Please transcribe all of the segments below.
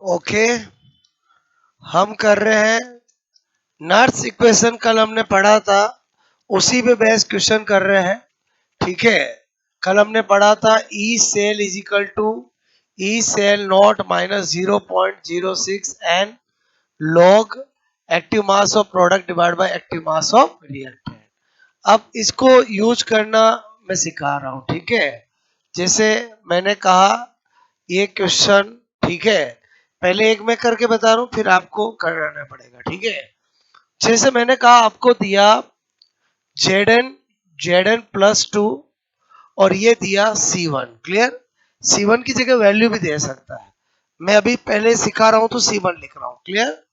Okay, हम कर रहे हैं नर्स इक्वेशन। कल हमने पढ़ा था, उसी पे बेस क्वेश्चन कर रहे हैं। ठीक है, कल हमने पढ़ा था E cell is equal to E cell naught minus 0.06 n log active mass of product divide by active mass of reactant. अब इसको यूज करना मैं सिखा रहा हूँ। ठीक है, जैसे मैंने कहा ये क्वेश्चन, ठीक है, पहले एक मैं करके बता रहा हूँ, फिर आपको करना पड़ेगा। ठीक है, जैसे मैंने कहा आपको दिया जेड एन प्लस टू और ये दिया C1। क्लियर, C1 की जगह वैल्यू भी दे सकता है। मैं अभी पहले सिखा रहा हूं तो C1 लिख रहा हूं। Clear,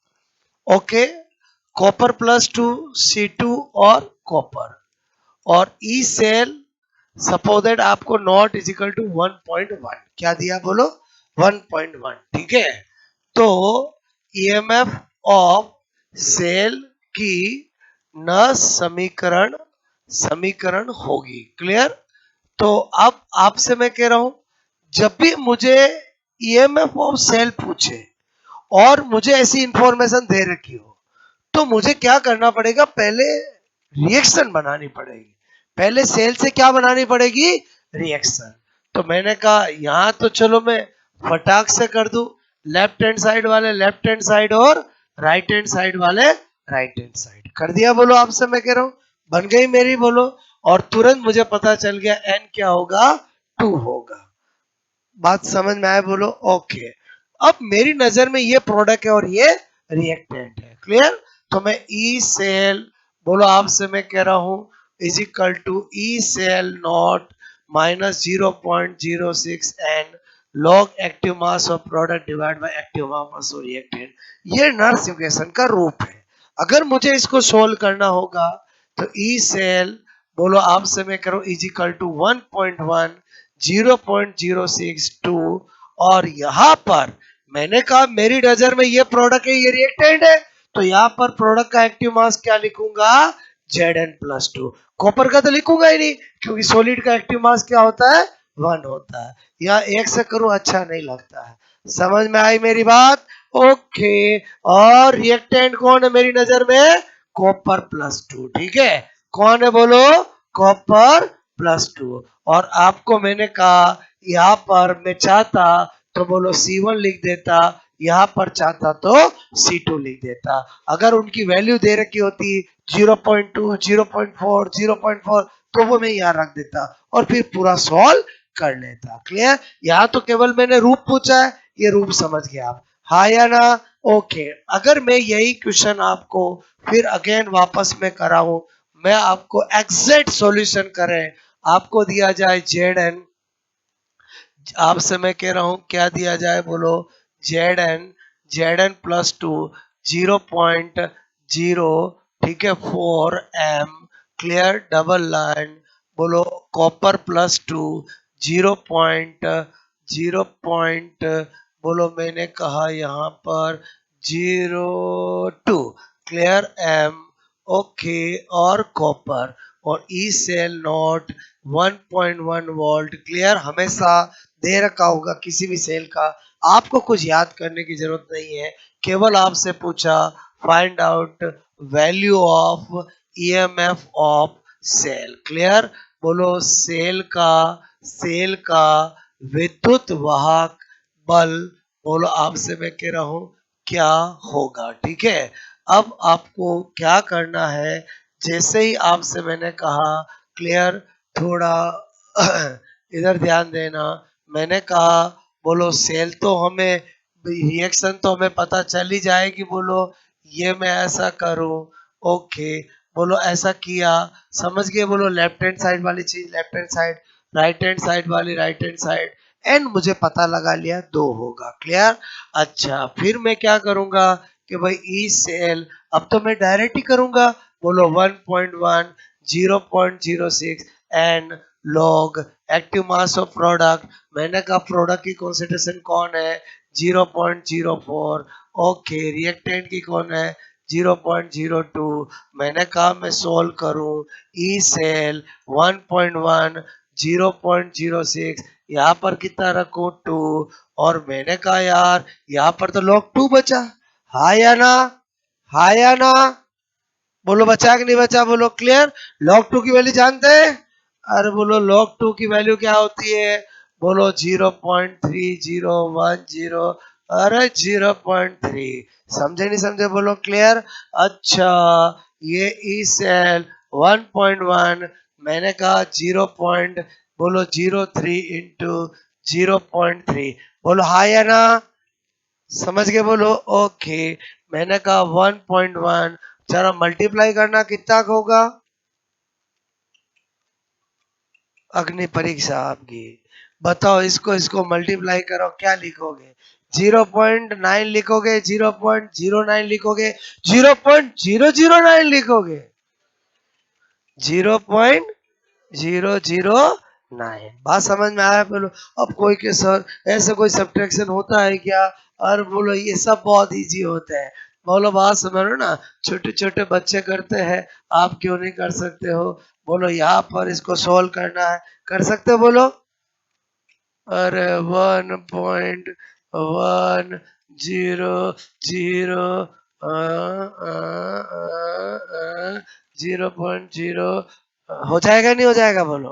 okay. Copper plus two C2 और कॉपर और ई सेल सपोजेड आपको नॉट इज इक्वल टू 1.1। क्या दिया बोलो? 1.1। ठीक है, तो ईएमएफ ऑफ सेल की न समीकरण समीकरण होगी। क्लियर, तो अब आपसे मैं कह रहा हूं, जब भी मुझे ईएमएफ ऑफ सेल पूछे और मुझे ऐसी इंफॉर्मेशन दे रखी हो, तो मुझे क्या करना पड़ेगा? पहले रिएक्शन बनानी पड़ेगी। पहले सेल से क्या बनानी पड़ेगी? रिएक्शन। तो मैंने कहा यहां तो चलो मैं फटाक से कर दूं, लेफ्ट हैंड साइड वाले लेफ्ट हैंड साइड और राइट हैंड साइड वाले राइट हैंड साइड कर दिया। बोलो, आपसे मैं कह रहा हूं, बन गई मेरी? बोलो, और तुरंत मुझे पता चल गया एन क्या होगा? 2 होगा। बात समझ में आए? बोलो ओके। अब मेरी नजर में ये प्रोडक्ट है और ये रिएक्टेंट है। क्लियर, तो मैं ई सेल, बोलो आपसे मैं कह रहा हूं, is equal to E cell naught minus 0.06 n log active mass of product divide by active mass of reactant. ये नर्स इक्वेशन का रूप है। अगर मुझे इसको सोल्व करना होगा तो ई सेल, बोलो आपसे मैं करूं, इज इक्वल टू 1.1 0.062 और यहां पर मैंने कहा मेरी नजर में ये प्रोडक्ट है, ये रिएक्टेंट है, तो यहां पर प्रोडक्ट का एक्टिव मास क्या लिखूंगा? Zn+2। कॉपर का तो लिखूंगा ही नहीं, क्योंकि सॉलिड का एक्टिव मास क्या होता है? 1 होता है। यहाँ एक से करूं अच्छा नहीं लगता है। समझ में आई मेरी बात? ओके। और रिएक्टेंट कौन है मेरी नजर में? Copper plus 2। ठीक है, कौन है बोलो? Copper plus 2। और आपको मैंने कहा यहाँ पर मैं चाहता तो बोलो C1 लिख देता, यहाँ पर चाहता तो C2 लिख देता। अगर उनकी वैल्यू दे रखी होती 0.2 0.4 0.4 तो वो मैं यहाँ रख देता और फिर पूरा सॉल्व कर लेता। क्लियर, यहाँ तो केवल मैंने रूप पूछा है, ये रूप समझ गया आप? हाँ या ना? ओके। अगर मैं यही क्वेश्चन आपको फिर अगेन वापस में कराऊं, मैं आपको एग्जैक्ट सॉल्यूशन करें, आपको दिया जाए Zn, आपसे मैं कह रहा हूं क्या दिया जाए? बोलो, Zn+2 0.0, ठीक है, 4m। Clear, double line. बोलो, कॉपर प्लस 2 0.0, बोलो मैंने कहा यहाँ पर 0.2। Clear, m। ओके, और कॉपर और E cell naught 1.1 volt. Clear, हमेशा दे रखा होगा किसी भी सेल का, आपको कुछ याद करने की जरूरत नहीं है। केवल आपसे पूछा find out value of EMF of cell. Clear, बोलो, सेल का विद्युत वाहक बल, बोलो आपसे मैं कह रहा हूं क्या होगा? ठीक है, अब आपको क्या करना है? जैसे ही आपसे मैंने कहा, क्लियर, थोड़ा इधर ध्यान देना। मैंने कहा बोलो सेल तो हमें, रिएक्शन तो हमें पता चल ही जाएगी। बोलो ये मैं ऐसा करूं, ओके, बोलो ऐसा किया, समझ गए? बोलो लेफ्ट हैंड साइड वाली चीज left hand side, right hand side वाली राइट हैंड साइड, एंड मुझे पता लगा लिया 2 होगा। क्लियर, अच्छा, फिर मैं क्या करूंगा कि भाई ई सेल, अब तो मैं डायरेक्ट ही करूंगा। बोलो 1.1 0.06 and log active mass of product, मैंने कहा प्रोडक्ट की कॉन्सेंट्रेशन कौन है? 0.04। ओके, रिएक्टेंट की कौन है? 0.02। मैंने कहा मैं सोल्व करूं ई सेल 1.1 0.06, यहाँ पर कितना रखूं 2, और मैंने कहा यार यहाँ पर तो log 2 बचा, हाँ या ना, हाँ या ना, बोलो बचा कि नहीं बचा, बोलो क्लियर। log 2 की वैल्यू जानते हैं, अरे बोलो log 2 की वैल्यू क्या होती है, बोलो 0.3010, अरे 0.3, समझे नहीं समझे, बोलो क्लियर। अच्छा ये ई सेल 1.1, मैंने कहा 0. बोलो 03 इंटू 0.3, बोलो हाँ या ना, समझ गए, बोलो ओके। मैंने कहा 1.1, जरा मल्टीप्लाई करना कितना होगा, अग्नि परीक्षा आपकी, बताओ इसको इसको मल्टीप्लाई करो, क्या लिखोगे, 0.9 लिखोगे, 0.09 लिखोगे, 0.009 लिखोगे, 0.009, बात समझ में आया, बोलो। अब कोई के सर ऐसे कोई सब्ट्रैक्शन होता है क्या, और बोलो ये सब बहुत इजी होता है, बोलो बात समझ लो ना, छोटे छोटे बच्चे करते हैं, आप क्यों नहीं कर सकते हो, बोलो यहाँ पर इसको सोल्व करना है, कर सकते हो, बोलो, अरे 1.100 0.0 हो जाएगा नहीं हो जाएगा, बोलो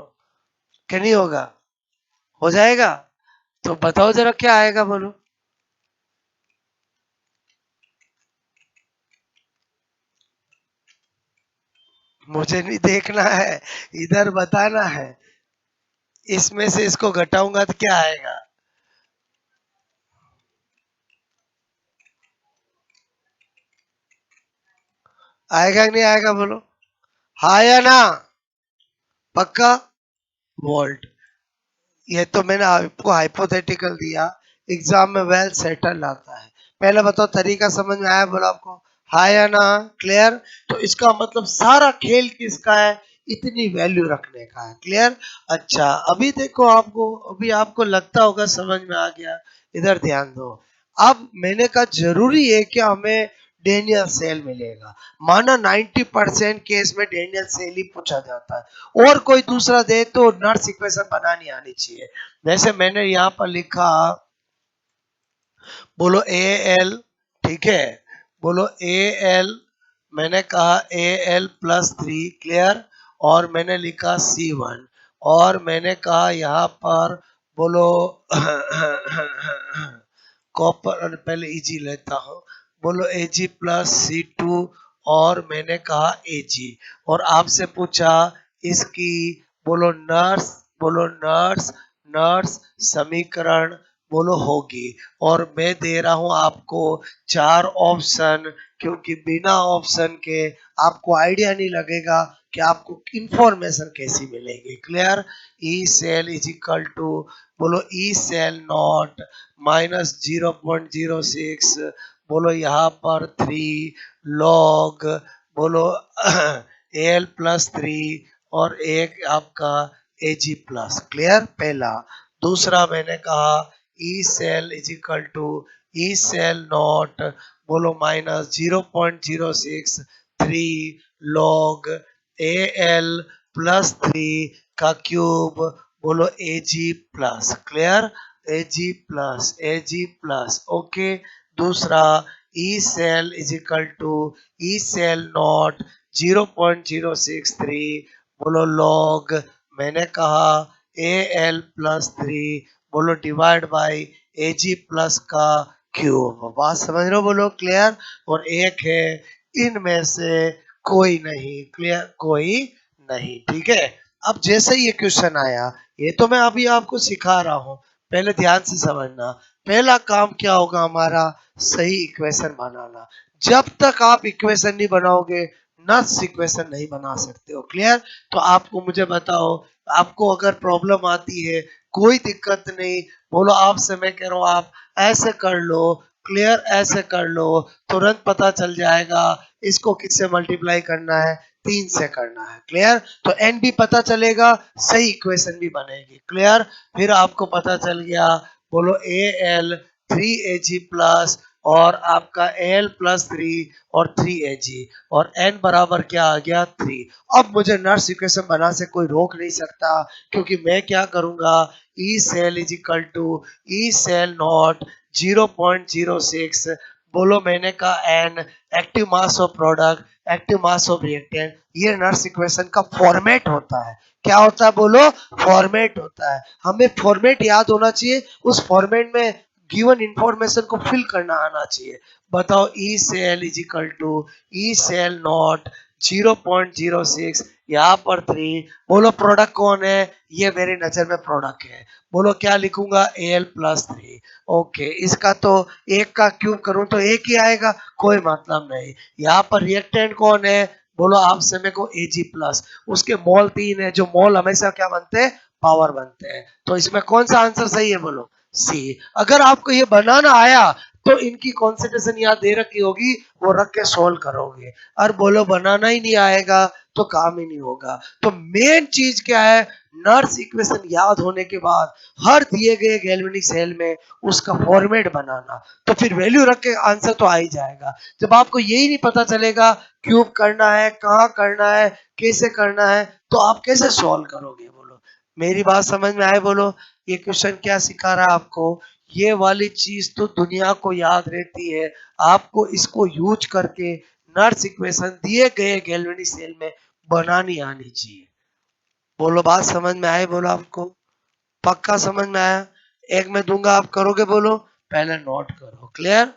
कि नहीं होगा, हो जाएगा, तो बताओ जरा क्या आएगा, बोलो, मुझे नहीं देखना है, इधर बताना है, इसमें से इसको घटाऊंगा तो क्या आएगा, आएगा कि नहीं आएगा, बोलो हाँ या ना, पक्का, वोल्ट, ये तो मैंने आपको हाइपोथेटिकल दिया, एग्जाम में वेल सेटल आता है, पहले बताओ तरीका समझ में आया, बोलो आपको हाँ या ना, क्लियर। तो इसका मतलब सारा खेल किसका है, इतनी वैल्यू रखने का है, क्लियर। अच्छा अभी देखो आपको, अभी आपको लगता होगा समझ में आ गया, इधर ध्यान दो, अब मैंने कहा जरूरी है कि हमें डेनियल सेल मिलेगा, माना 90% केस में डेनियल सेल ही पूछा जाता है, और कोई दूसरा दे तो नर्स इक्वेशन बनानी आनी चाहिए, जैसे मैंने यहाँ पर लिखा, बोलो ए एल, ठीक है, बोलो ए एल, मैंने कहा ए एल प्लस 3, क्लियर, और मैंने लिखा C1, और मैंने कहा यहाँ पर बोलो कॉपर, पहले इजी लेता हूँ, बोलो Ag प्लस C2, और मैंने कहा Ag, और आपसे पूछा इसकी, बोलो नर्स, बोलो नर्स, नर्स समीकरण, बोलो होगी, और मैं दे रहा हूं आपको 4 ऑप्शन, क्योंकि बिना ऑप्शन के आपको आइडिया नहीं लगेगा कि आपको इंफॉर्मेशन कैसी मिलेगी, clear. E cell is equal to, बोलो ई सेल नॉट माइनस 0.06, बोलो यहाँ पर 3 लॉग, बोलो एल प्लस 3, और एक आपका एजी प्लस, क्लियर, पहला। दूसरा मैंने कहा E cell is equal to E cell naught, बोलो minus 0.06 3 log A L plus 3 का क्यूब, बोलो A G plus, clear, A G plus, okay. दूसरा E cell is equal to E cell naught 0.063, बोलो log, मैंने कहा ए L plus 3, बोलो divide by A G plus का cube, बात समझ रहे हो, बोलो क्लियर। और एक है इनमें से कोई नहीं, क्लियर, कोई नहीं, ठीक है। अब जैसे ही ये क्वेश्चन आया, ये तो मैं अभी आपको सिखा रहा हूँ, पहले ध्यान से समझना, पहला काम क्या होगा हमारा, सही इक्वेशन बनाना, जब तक आप इक्वेशन नहीं बनाओगे नर्स इक्वेशन नहीं बना सकते हो, क्लियर। तो आपको मुझे बताओ, आपको अगर प्रॉब्लम आती है, कोई दिक्कत नहीं, बोलो आपसे मैं कह रहा हूँ आप ऐसे कर लो, क्लियर, ऐसे कर लो, तुरंत पता चल जाएगा इसको किससे मल्टीप्लाई करना है, 3 से करना है, क्लियर। तो एन भी पता चलेगा, सही इक्वेशन भी बनेगी, क्लियर। फिर आपको पता चल गया, बोलो ए एल 3 AG प्लस और आपका एल प्लस 3 और 3 Ag और n बराबर क्या आ गया 3। अब मुझे नर्स इक्वेशन बना से कोई रोक नहीं सकता, क्योंकि मैं क्या करूंगा, E cell is equal to E cell naught 0.06, बोलो मैंने का n, active mass of product active mass of reactant, ये नर्स इक्वेशन का फॉर्मेट होता है। क्या होता है बोलो, फॉर्मेट होता है। हमें फॉर्मेट याद होना चाहिए, उस फॉर्मेट में गिवन इंफॉर्मेशन को फिल करना आना चाहिए। बताओ, E cell is equal to E cell naught 0.06, यहाँ पर 3, बोलो प्रोडक्ट कौन है, ये मेरी नजर में प्रोडक्ट है। बोलो क्या लिखूंगा, एल प्लस 3। ओके, इसका तो एक का क्यूब करूं तो एक ही आएगा, कोई मतलब नहीं। यहाँ पर रिएक्टेंट कौन है, बोलो आप समय को Ag प्लस, उसके मोल 3 है, जो मोल हमेशा क्या बनते हैं, पावर बनते हैं। तो इसमें कौन सा आंसर सही है बोलो, सी। अगर आपको ये बनाना आया तो इनकी कॉन्सेंट्रेशन यहाँ दे रखी होगी, वो रख के सोल्व करोगे। और बोलो बनाना ही नहीं आएगा तो काम ही नहीं होगा। तो मेन चीज क्या है, नर्स इक्वेशन याद होने के बाद हर दिए गए गैल्वेनिक सेल में उसका फॉर्मेट बनाना, तो फिर वैल्यू रख के आंसर तो आ ही जाएगा। जब आपको यही नहीं पता चलेगा क्यूब करना है, कहाँ करना है, कैसे करना है, तो आप कैसे सॉल्व करोगे बोलो। मेरी बात समझ में आए बोलो। ये क्वेश्चन क्या सिखा रहा है आपको, ये वाली चीज तो दुनिया को याद रहती है, आपको इसको यूज करके नर्स इक्वेशन दिए गए गैल्वेनिक सेल में बनानी आनी चाहिए। बोलो बात समझ में आए बोलो आपको, पक्का समझ में आया। एक मैं दूंगा, आप करोगे बोलो, पहले नोट करो। क्लियर।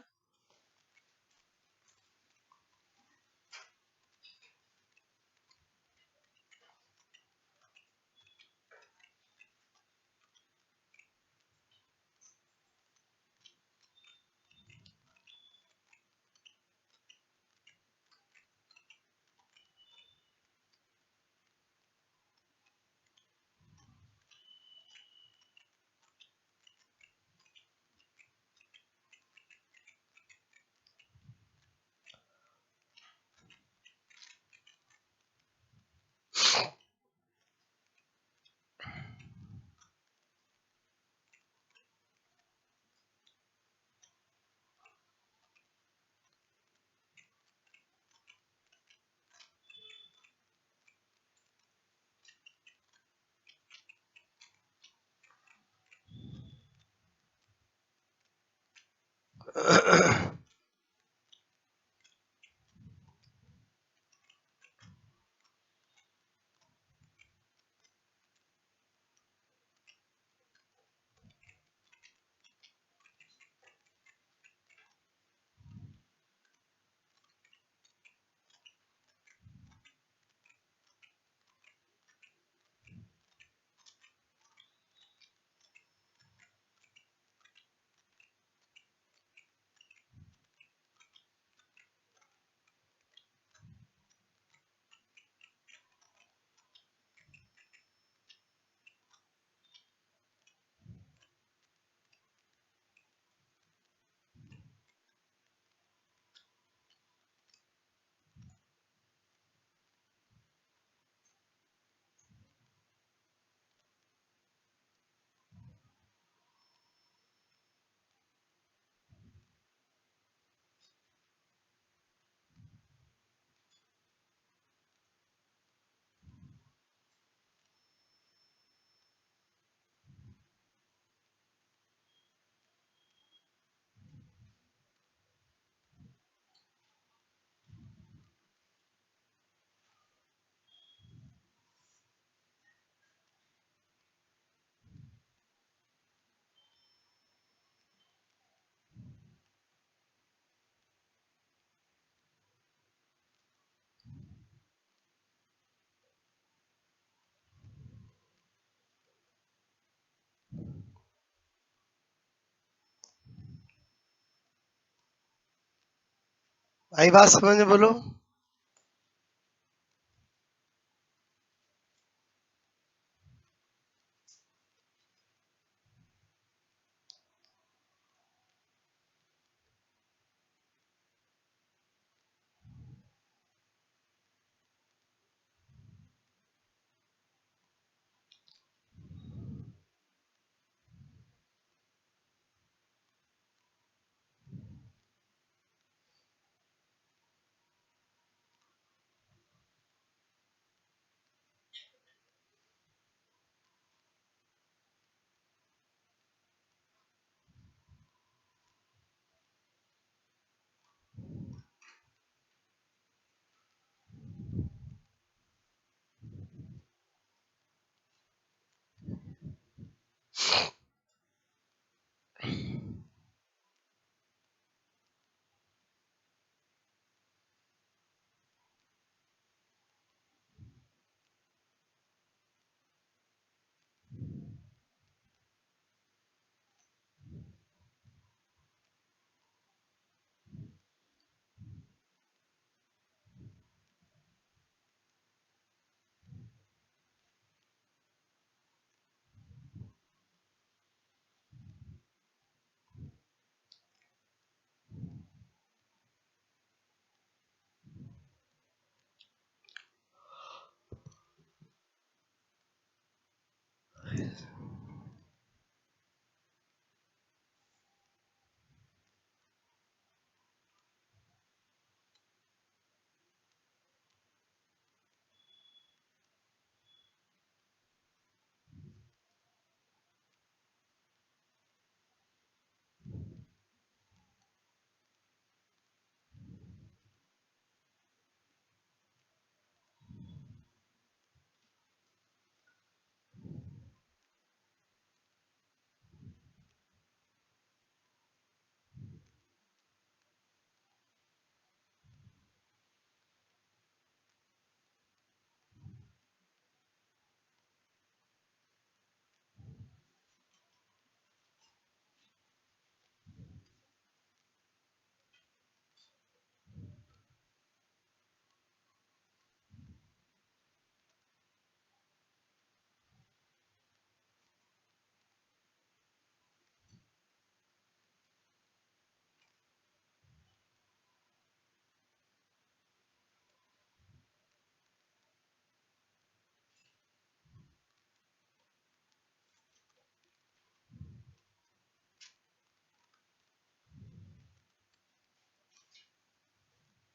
आई बात समझ में बोलो।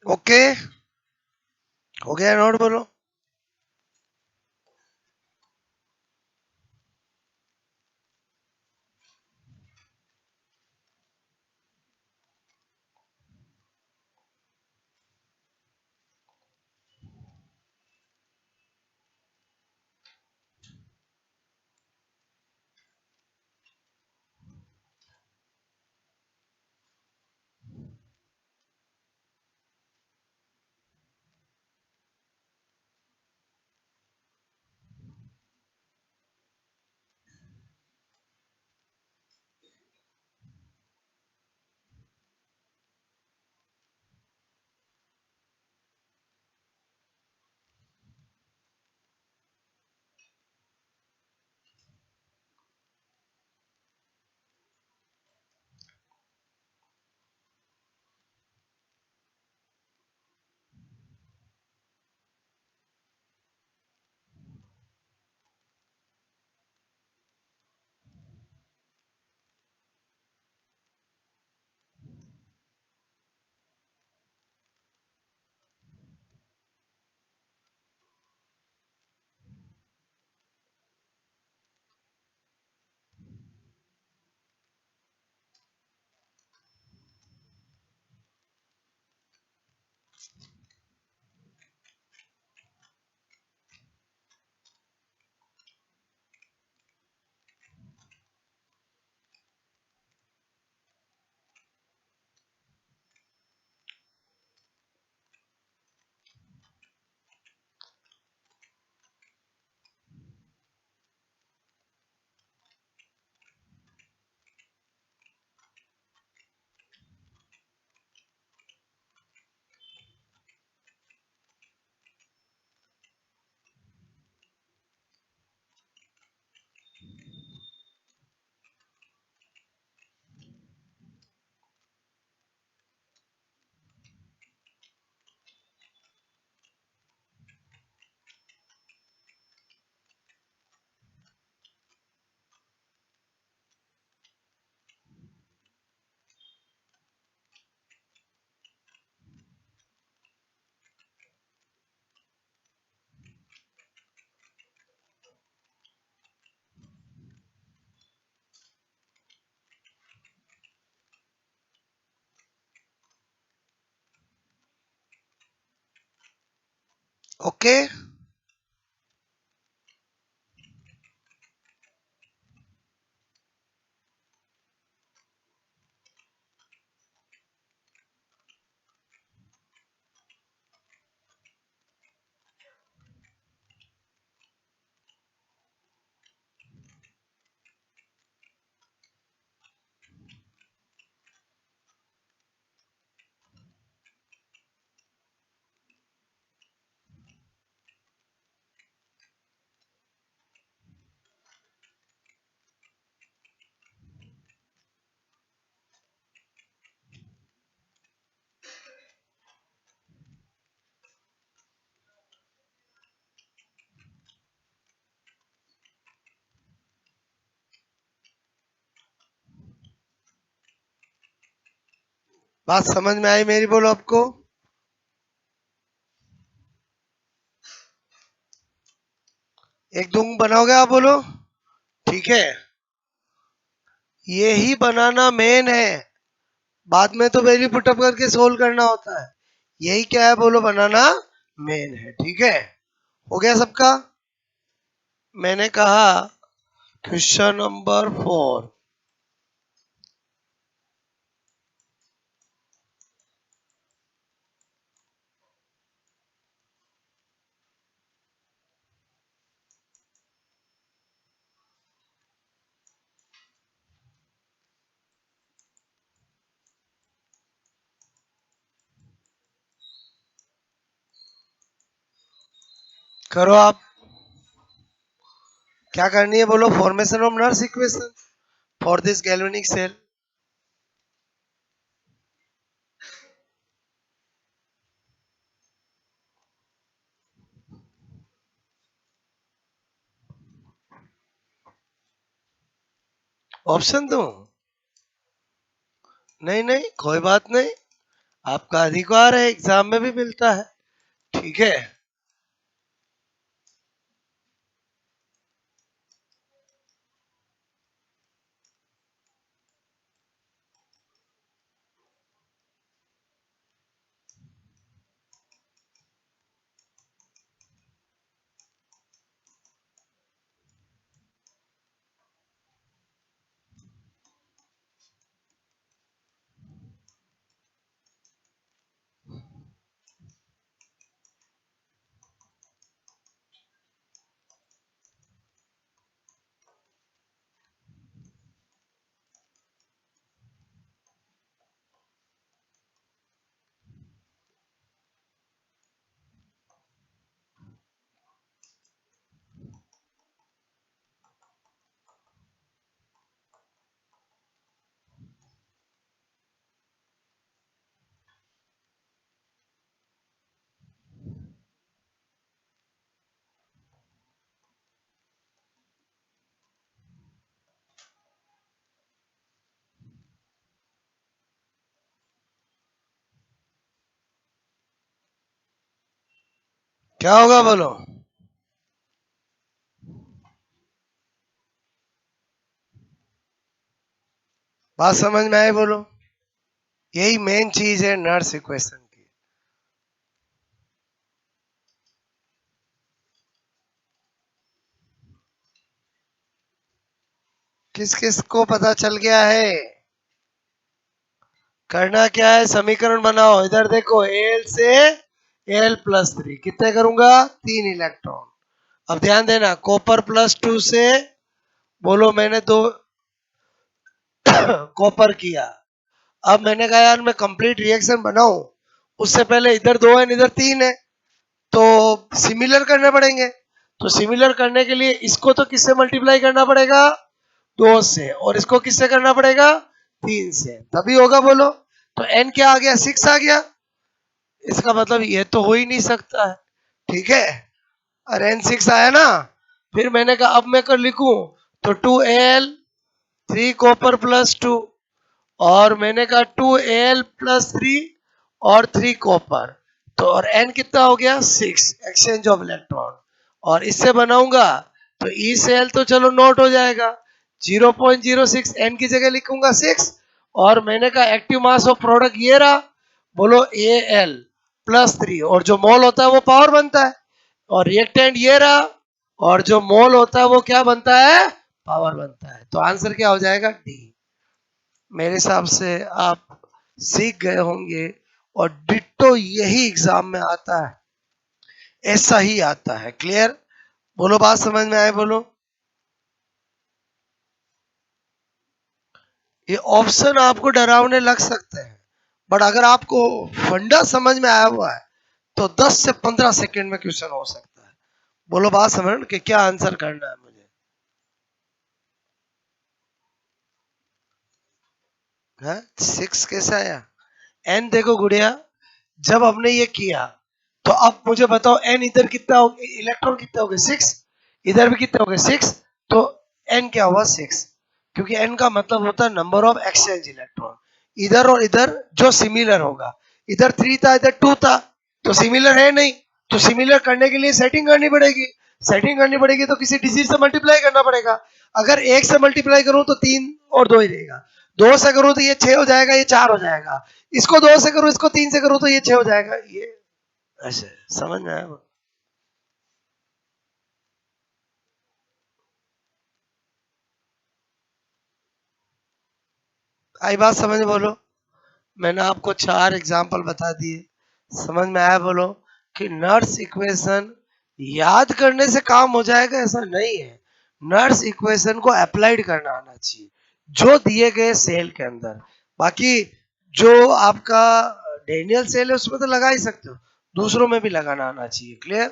ओके, हो गया नोट, बोलो। ओके, बात समझ में आई मेरी, बोलो आपको। एक दूंग बनाओगे आप, बोलो। ठीक है, ये ही बनाना मेन है, बाद में तो वैल्यू पुटअप करके सोल्व करना होता है। यही क्या है, बोलो, बनाना मेन है। ठीक है, हो गया सबका। मैंने कहा क्वेश्चन नंबर 4। करो आप, क्या करनी है, बोलो। Formation of Nernst equation for this galvanic cell. Option दो? नहीं नहीं, कोई बात नहीं, आपका अधिकार है, एग्जाम में भी मिलता है। ठीक है, क्या होगा बोलो। बात समझ में आए बोलो। यही मेन चीज है नर्स इक्वेशन की। किस किस को पता चल गया है? करना क्या है, समीकरण बनाओ। इधर देखो, एल से Al+3 कितने करूंगा, 3 इलेक्ट्रॉन। अब ध्यान देना, कॉपर +2 से बोलो मैंने 2 कॉपर किया। अब मैंने कहा यार मैं कंप्लीट रिएक्शन बनाऊं, उससे पहले इधर 2 है इधर 3 है, तो सिमिलर करने पड़ेंगे। तो सिमिलर करने के लिए इसको तो किससे मल्टीप्लाई करना पड़ेगा, 2 से, और इसको किससे करना पड़ेगा, 3 से, तभी होगा बोलो। तो n क्या आ गया, 6 आ गया। इसका मतलब ये तो हो ही नहीं सकता है। ठीक है, और n6 आया ना। फिर मैंने कहा अब मैं कर लिखूं, तो 2Al 3 कॉपर +2, और मैंने कहा 2Al+3 और 3 कॉपर, तो और n कितना हो गया, 6, एक्सचेंज ऑफ इलेक्ट्रॉन। और इससे बनाऊंगा तो E से L तो चलो नोट हो जाएगा, 0.06 n की जगह लिखूंगा 6। और मैंने कहा एक्टिव मास ऑफ प्रोडक्ट ये रहा, बोलो Al+3, और जो मोल होता है वो पावर बनता है, और रिएक्टेंट ये रहा, और जो मोल होता है वो क्या बनता है, पावर बनता है। तो आंसर क्या हो जाएगा, डी। मेरे हिसाब से आप सीख गए होंगे, और डिट्टो यही एग्जाम में आता है, ऐसा ही आता है। क्लियर, बोलो बात समझ में आए बोलो। ये ऑप्शन आपको डरावने लग सकते हैं, बट अगर आपको फंडा समझ में आया हुआ है तो 10 से 15 सेकंड में क्वेश्चन हो सकता है। बोलो बात समझ कि क्या आंसर करना है मुझे है। 6 कैसे आया, एन देखो गुड़िया, जब हमने ये किया तो अब मुझे बताओ एन इधर कितना हो, इलेक्ट्रॉन कितना हो गए, 6, इधर भी कितना हो गए, 6, तो एन क्या हुआ, 6, क्योंकि एन का मतलब होता है नंबर ऑफ एक्सचेंज इलेक्ट्रॉन। इधर और इधर जो सिमिलर होगा, इधर 3 था इधर 2 था, तो सिमिलर है नहीं, तो सिमिलर करने के लिए सेटिंग करनी पड़ेगी। सेटिंग करनी पड़ेगी तो किसी डिजिट से मल्टीप्लाई करना पड़ेगा। अगर 1 से मल्टीप्लाई करूं तो 3 और 2 ही रहेगा, 2 से करूं तो ये 6 हो जाएगा, ये 4 हो जाएगा, इसको 2 से करूं इसको 3 से करूं तो ये 6 हो जाएगा। ये ऐसे समझ में आया। आई बात समझ में बोलो। मैंने आपको 4 एग्जाम्पल बता दिए, समझ में आया बोलो। कि नर्स इक्वेशन याद करने से काम हो जाएगा ऐसा नहीं है, नर्स इक्वेशन को अप्लाइड करना आना चाहिए जो दिए गए सेल के अंदर। बाकी जो आपका डेनियल सेल है उसमें तो लगा ही सकते हो, दूसरों में भी लगाना आना चाहिए। क्लियर,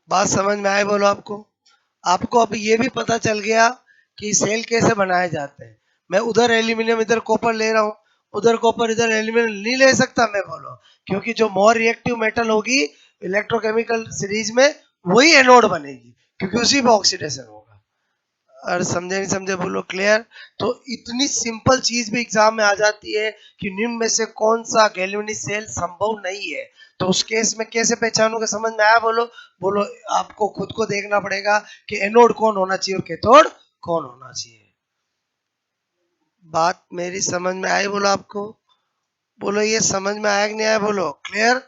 बात समझ में आए बोलो आपको। आपको अब ये भी पता चल गया कि सेल कैसे बनाए जाते हैं। मैं उधर एल्यूमिनियम इधर कॉपर ले रहा हूँ, उधर कॉपर इधर एल्यूमिनियम नहीं ले सकता मैं, बोलो, क्योंकि जो मोर रिएक्टिव मेटल होगी इलेक्ट्रोकेमिकल सीरीज में वही एनोड बनेगी, क्योंकि उसी में ऑक्सीडेशन होगा। और समझे नहीं समझे बोलो क्लियर। तो इतनी सिंपल चीज भी एग्जाम में आ जाती है कि निम्न में से कौन सा गैल्वेनिक सेल संभव नहीं है, तो उस केस में कैसे पहचानोगे, समझ में आया बोलो। बोलो आपको खुद को देखना पड़ेगा कि एनोड कौन होना चाहिए और कैथोड कौन होना चाहिए। बात मेरी समझ में आई बोलो आपको, बोलो ये समझ में आया कि नहीं आया बोलो, क्लियर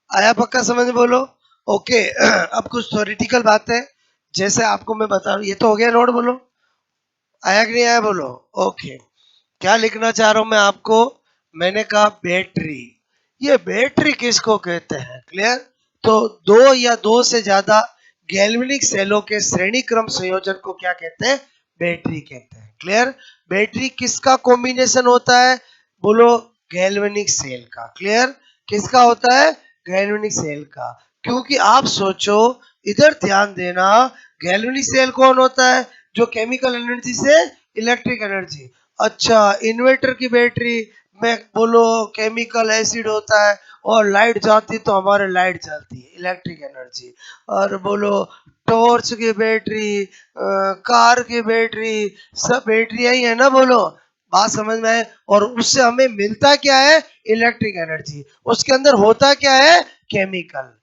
आया पक्का समझ में बोलो। ओके अब कुछ थ्योरेटिकल बात है, जैसे आपको मैं बता रहा हूँ, ये तो हो गया नोट बोलो, आया कि नहीं आया बोलो। ओके क्या लिखना चाह रहा हूं मैं आपको, मैंने कहा बैटरी, ये बैटरी किसको कहते हैं क्लियर। तो दो या दो से ज्यादा गैल्वेनिक सेलों के श्रेणी क्रम संयोजन को क्या कहते हैं, बैटरी कहते हैं क्लियर। बैटरी किसका कॉम्बिनेशन होता है बोलो, गैल्वेनिक सेल का, क्लियर किसका होता है, गैल्वेनिक सेल का। क्योंकि आप सोचो, इधर ध्यान देना, गैल्वेनिक सेल कौन होता है, जो केमिकल एनर्जी से इलेक्ट्रिक एनर्जी, अच्छा इन्वर्टर की बैटरी में बोलो केमिकल एसिड होता है और लाइट जाती तो हमारे लाइट जलती है इलेक्ट्रिक एनर्जी, और बोलो टॉर्च की बैटरी, कार की बैटरी, सब बैटरियां ही है ना बोलो, बात समझ में आए। और उससे हमें मिलता क्या है, इलेक्ट्रिक एनर्जी, उसके अंदर होता क्या है, केमिकल।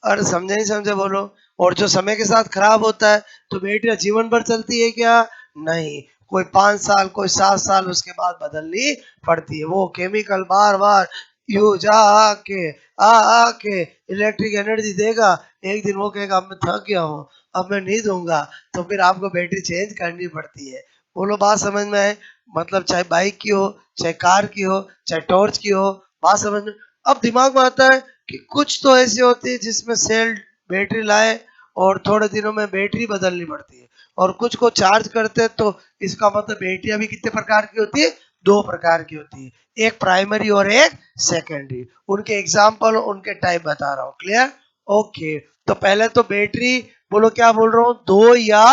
और समझे नहीं समझे बोलो। और जो समय के साथ खराब होता है, तो बैटरी जीवन भर चलती है क्या, नहीं, कोई 5 साल कोई 7 साल उसके बाद बदलनी पड़ती है। वो केमिकल बार बार यू जा आके आके इलेक्ट्रिक एनर्जी देगा, एक दिन वो कहेगा अब मैं थक गया हूँ, अब मैं नहीं दूंगा, तो फिर आपको बैटरी चेंज करनी पड़ती है। बोलो बात समझ में आए, मतलब चाहे बाइक की हो, चाहे कार की हो, चाहे टॉर्च की हो, बात समझ में। अब दिमाग में आता है कि कुछ तो ऐसी होती है जिसमें सेल बैटरी लाए और थोड़े दिनों में बैटरी बदलनी पड़ती है, और कुछ को चार्ज करते हैं, तो इसका मतलब बैटरियां भी कितने प्रकार की होती है, 2 प्रकार की होती है, एक प्राइमरी और एक सेकेंडरी। उनके एग्जाम्पल उनके टाइप बता रहा हूँ, क्लियर। ओके तो पहले तो बैटरी, बोलो क्या बोल रहा हूँ, दो या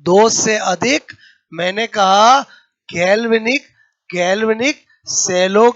दो से अधिक, मैंने कहा गैल्वेनिक, गैल्वेनिक सेलों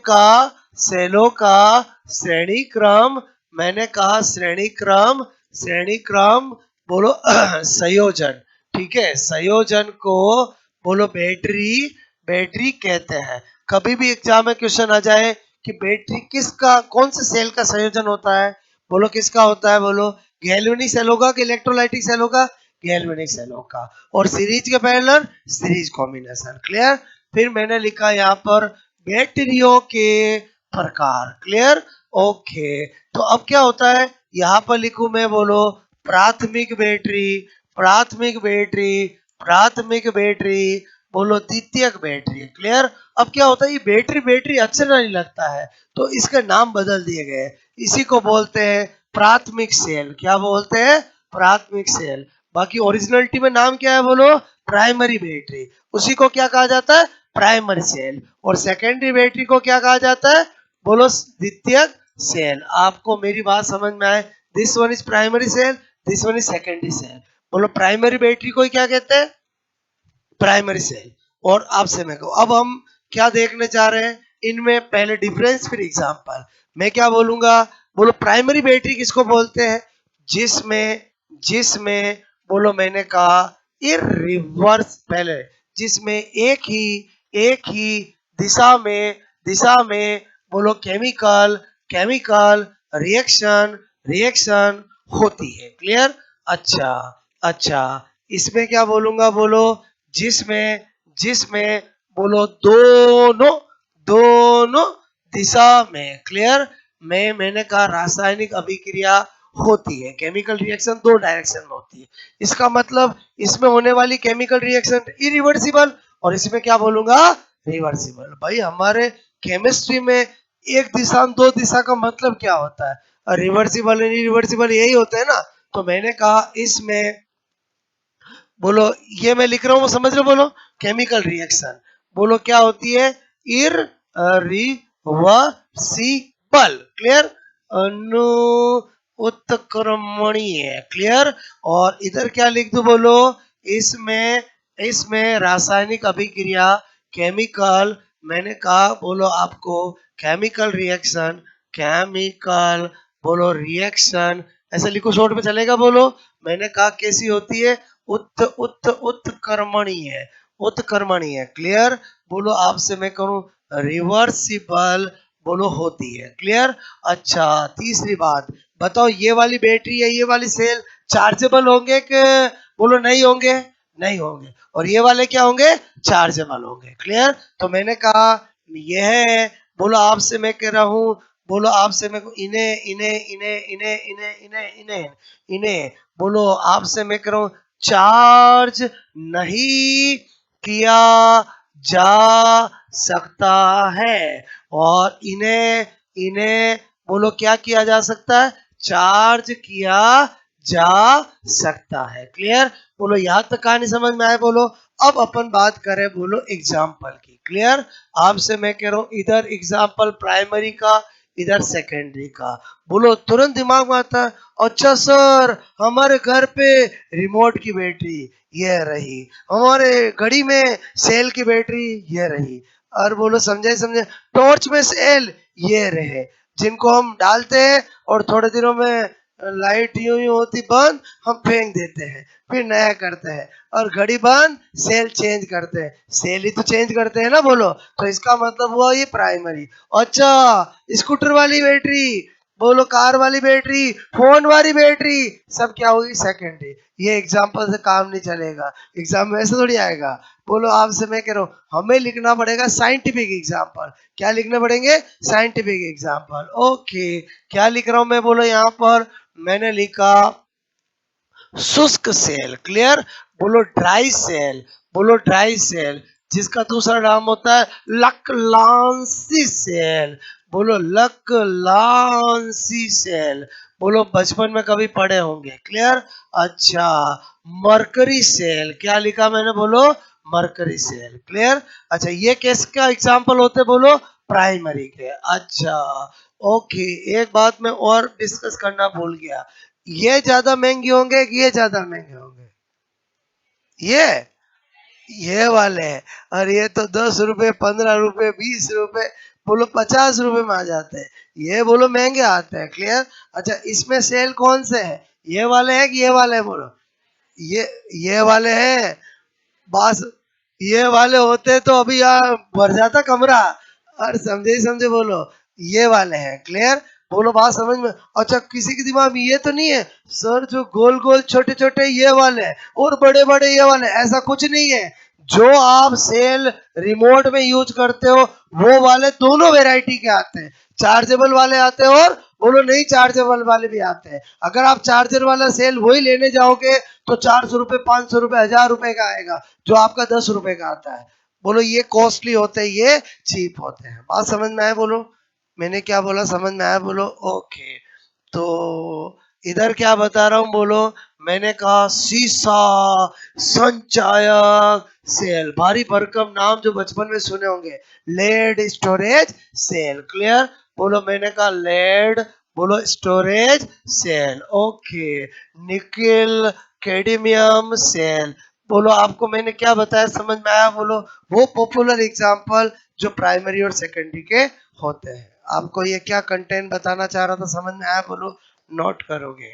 का श्रेणी क्रम, मैंने कहा श्रेणी क्रम, श्रेणी क्रम बोलो संयोजन, ठीक है, संयोजन को बोलो बैटरी, बैटरी कहते हैं। कभी भी एग्जाम में क्वेश्चन आ जाए कि बैटरी किसका, कौन से सेल का संयोजन होता है, बोलो किसका होता है, बोलो गैल्वेनिक सेलों का कि इलेक्ट्रोलाइटिक सेलों का, गैल्वेनिक सेलों का। और सीरीज के पैरेलल, सीरीज कॉम्बिनेशन, क्लियर। फिर मैंने लिखा यहाँ पर बैटरियों के प्रकार, क्लियर। ओके तो अब क्या होता है, यहाँ पर लिखूं मैं, बोलो प्राथमिक बैटरी, प्राथमिक बैटरी, प्राथमिक बैटरी, बोलो द्वितीयक बैटरी, क्लियर। अब क्या होता है, ये बैटरी बैटरी अच्छा नहीं लगता है, तो इसके नाम बदल दिए गए, इसी को बोलते हैं प्राथमिक सेल, क्या बोलते हैं, प्राथमिक सेल। बाकी ओरिजिनलिटी में नाम क्या है बोलो, प्राइमरी बैटरी, उसी को क्या कहा जाता है, प्राइमरी सेल। और सेकेंडरी बैटरी को क्या कहा जाता है, बोलो द्वितीयक सेल। आपको मेरी बात समझ में आए, this one is primary cell, this one is secondary cell. बोलो प्राइमरी बैटरी को क्या कहते हैं, प्राइमरी सेल। और आपसे मैं कहूँ, अब हम क्या देखने जा रहे हैं, इनमें पहले डिफरेंस फिर एग्जांपल। मैं क्या बोलूंगा, बोलो प्राइमरी बैटरी किसको बोलते हैं, जिसमें जिसमें बोलो मैंने कहा ये रिवर्स, पहले जिसमें एक ही दिशा में बोलो केमिकल केमिकल रिएक्शन रिएक्शन होती है, क्लियर। अच्छा अच्छा इसमें क्या बोलूंगा, बोलो जिसमें जिसमें बोलो दोनों दोनों दिशा में, क्लियर। मैंने कहा रासायनिक अभिक्रिया होती है, केमिकल रिएक्शन 2 डायरेक्शन में होती है, इसका मतलब इसमें होने वाली केमिकल रिएक्शन इरिवर्सिबल, और इसमें क्या बोलूंगा, रिवर्सिबल। भाई हमारे केमिस्ट्री में एक दिशा 2 दिशा का मतलब क्या होता है, रिवर्सिबल इरिवर्सिबल यही होता है ना। तो मैंने कहा इसमें बोलो, ये मैं लिख रहा हूँ वो समझ रहे हो, बोलो केमिकल रिएक्शन, बोलो क्या होती है, इरिवर्सिबल, क्लियर, अनु उत्क्रमणीय, क्लियर। और इधर क्या लिख दो, बोलो इसमें इसमें रासायनिक अभिक्रिया, केमिकल, मैंने कहा बोलो आपको केमिकल रिएक्शन, केमिकल बोलो रिएक्शन, ऐसे लिखो शॉर्ट में चलेगा, बोलो मैंने कहा कैसी होती है, उत्कर्मणीय, उत्कर्मणीय। क्लियर? बोलो आपसे मैं करूं रिवर्सिबल, बोलो होती है। क्लियर? अच्छा, तीसरी बात बताओ, ये वाली बैटरी है, ये वाली सेल चार्जेबल होंगे कि बोलो नहीं होंगे? नहीं होंगे। और ये वाले क्या होंगे? चार्जेबल होंगे। क्लियर? तो मैंने कहा यह है, बोलो आपसे मैं कह रहा हूं, बोलो आपसे मैं इन्हें इन्हें इन्हें इन्हें इन्हें इन्हें इन्हें इन्हें बोलो आपसे मैं कह रहा हूं चार्ज नहीं किया जा सकता है, और इन्हें इन्हें बोलो क्या किया जा सकता है? चार्ज किया जा सकता है। क्लियर? बोलो यहाँ तक कहानी समझ में आए? बोलो अब अपन बात करें बोलो एग्जाम्पल की। क्लियर? आपसे मैं कह रहा हूं इधर एग्जाम्पल प्राइमरी का, इधर सेकेंडरी का। बोलो तुरंत दिमाग में आता है, अच्छा सर हमारे घर पे रिमोट की बैटरी ये रही, हमारे घड़ी में सेल की बैटरी ये रही, और बोलो समझे समझे, टॉर्च में सेल ये रहे, जिनको हम डालते हैं और थोड़े दिनों में लाइट यूं ही होती बंद, हम फेंक देते हैं, फिर नया करते हैं, और घड़ी बंद सेल चेंज करते हैं, सेल ही तो चेंज करते हैं ना। बोलो तो इसका मतलब हुआ ये प्राइमरी। अच्छा, स्कूटर वाली बैटरी, बोलो कार वाली बैटरी, फोन वाली बैटरी, सब क्या होगी? सेकेंडरी। ये एग्जाम्पल से काम नहीं चलेगा, एग्जाम में ऐसे थोड़ी आएगा। बोलो आपसे मैं कह रहा हूं हमें लिखना पड़ेगा साइंटिफिक एग्जाम्पल। क्या लिखने पड़ेंगे? Scientific example. ओके, क्या लिख रहा हूं मैं? बोलो यहाँ पर मैंने लिखा शुष्क सेल। क्लियर? बोलो ड्राई सेल, बोलो ड्राई सेल, जिसका दूसरा नाम होता है लकलांसी सेल। बोलो लकलांसी सेल। बोलो बचपन में कभी पढ़े होंगे। क्लियर? अच्छा, मरकरी सेल, क्या लिखा मैंने? बोलो मरकरी सेल। क्लियर? अच्छा, ये किसका एग्जाम्पल होते? बोलो प्राइमरी के। अच्छा, ओके, एक बात मैं और डिस्कस करना भूल गया, ये ज्यादा महंगे होंगे कि ये ज्यादा महंगे होंगे? ये ये वाले हैं, और ये तो 10 रुपए, 15 रुपए, 20 रुपए, बोलो 50 रुपए में आ जाते हैं। ये बोलो महंगे आते हैं। क्लियर? अच्छा, इसमें सेल कौन से है? ये वाले हैं कि ये वाले हैं? बोलो ये ये वाले हैं। बस ये वाले होते तो अभी यहाँ भर जाता कमरा। और समझे ही समझे? बोलो ये वाले हैं। क्लियर? बोलो बात समझ में? अच्छा, किसी के दिमाग में ये तो नहीं है सर जो गोल गोल छोटे छोटे ये वाले हैं और बड़े बड़े ये वाले, ऐसा कुछ नहीं है। जो आप सेल रिमोट में यूज करते हो वो वाले दोनों वेराइटी के आते हैं, चार्जेबल वाले आते हैं और बोलो नहीं चार्जेबल वाले भी आते हैं। अगर आप चार्जर वाला सेल वही लेने जाओगे तो 400 रुपए, 500 रुपए, 1000 रुपए का आएगा, जो आपका 10 रुपए का आता है। बोलो ये कॉस्टली होते हैं, ये चीप होते हैं। बात समझ में आया? बोलो मैंने क्या बोला, समझ में आया? बोलो ओके। तो इधर क्या बता रहा हूँ? बोलो मैंने कहा शीशा संचायक सेल, भारी भरकम नाम जो बचपन में सुने होंगे, लेड स्टोरेज सेल। क्लियर? बोलो मैंने कहा लेड, बोलो storage cell. Okay, nickel cadmium cell. बोलो आपको मैंने क्या बताया, समझ में आया? बोलो वो पॉपुलर एग्जांपल जो प्राइमरी और सेकेंडरी के होते हैं। आपको ये क्या कंटेंट बताना चाह रहा था, समझ में आया? बोलो नोट करोगे?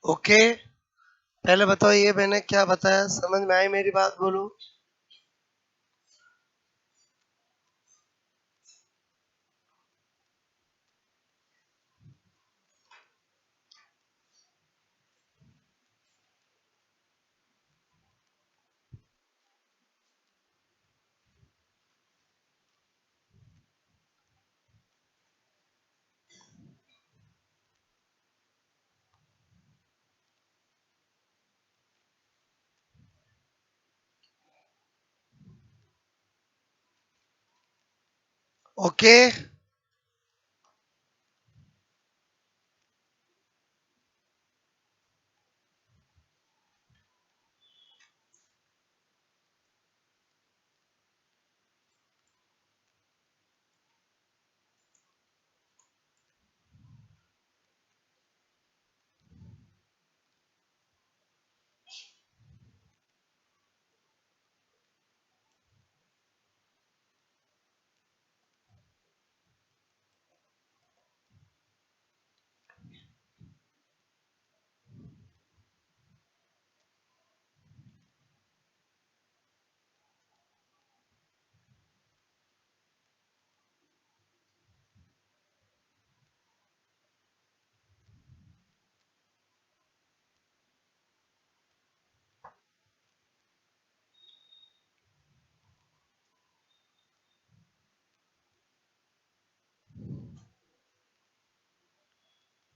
ओके, पहले बताओ ये मैंने क्या बताया, समझ में आई मेरी बात, बोलो। ओके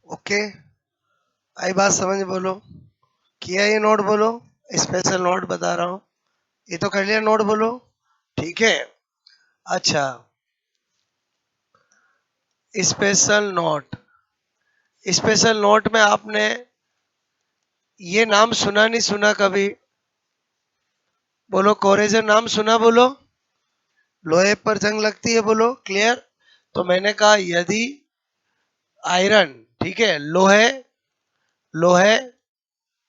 ओके, आई बात समझ, बोलो। किया ये नोट, बोलो। स्पेशल नोट बता रहा हूँ, ये तो कर लिया नोट, बोलो। ठीक है, अच्छा, स्पेशल नोट। स्पेशल नोट में आपने ये नाम सुना नहीं सुना कभी? बोलो, कोरेजन नाम सुना, बोलो। लोहे पर जंग लगती है, बोलो, क्लियर। तो मैंने कहा यदि आयरन, ठीक है, लोहे, लोहे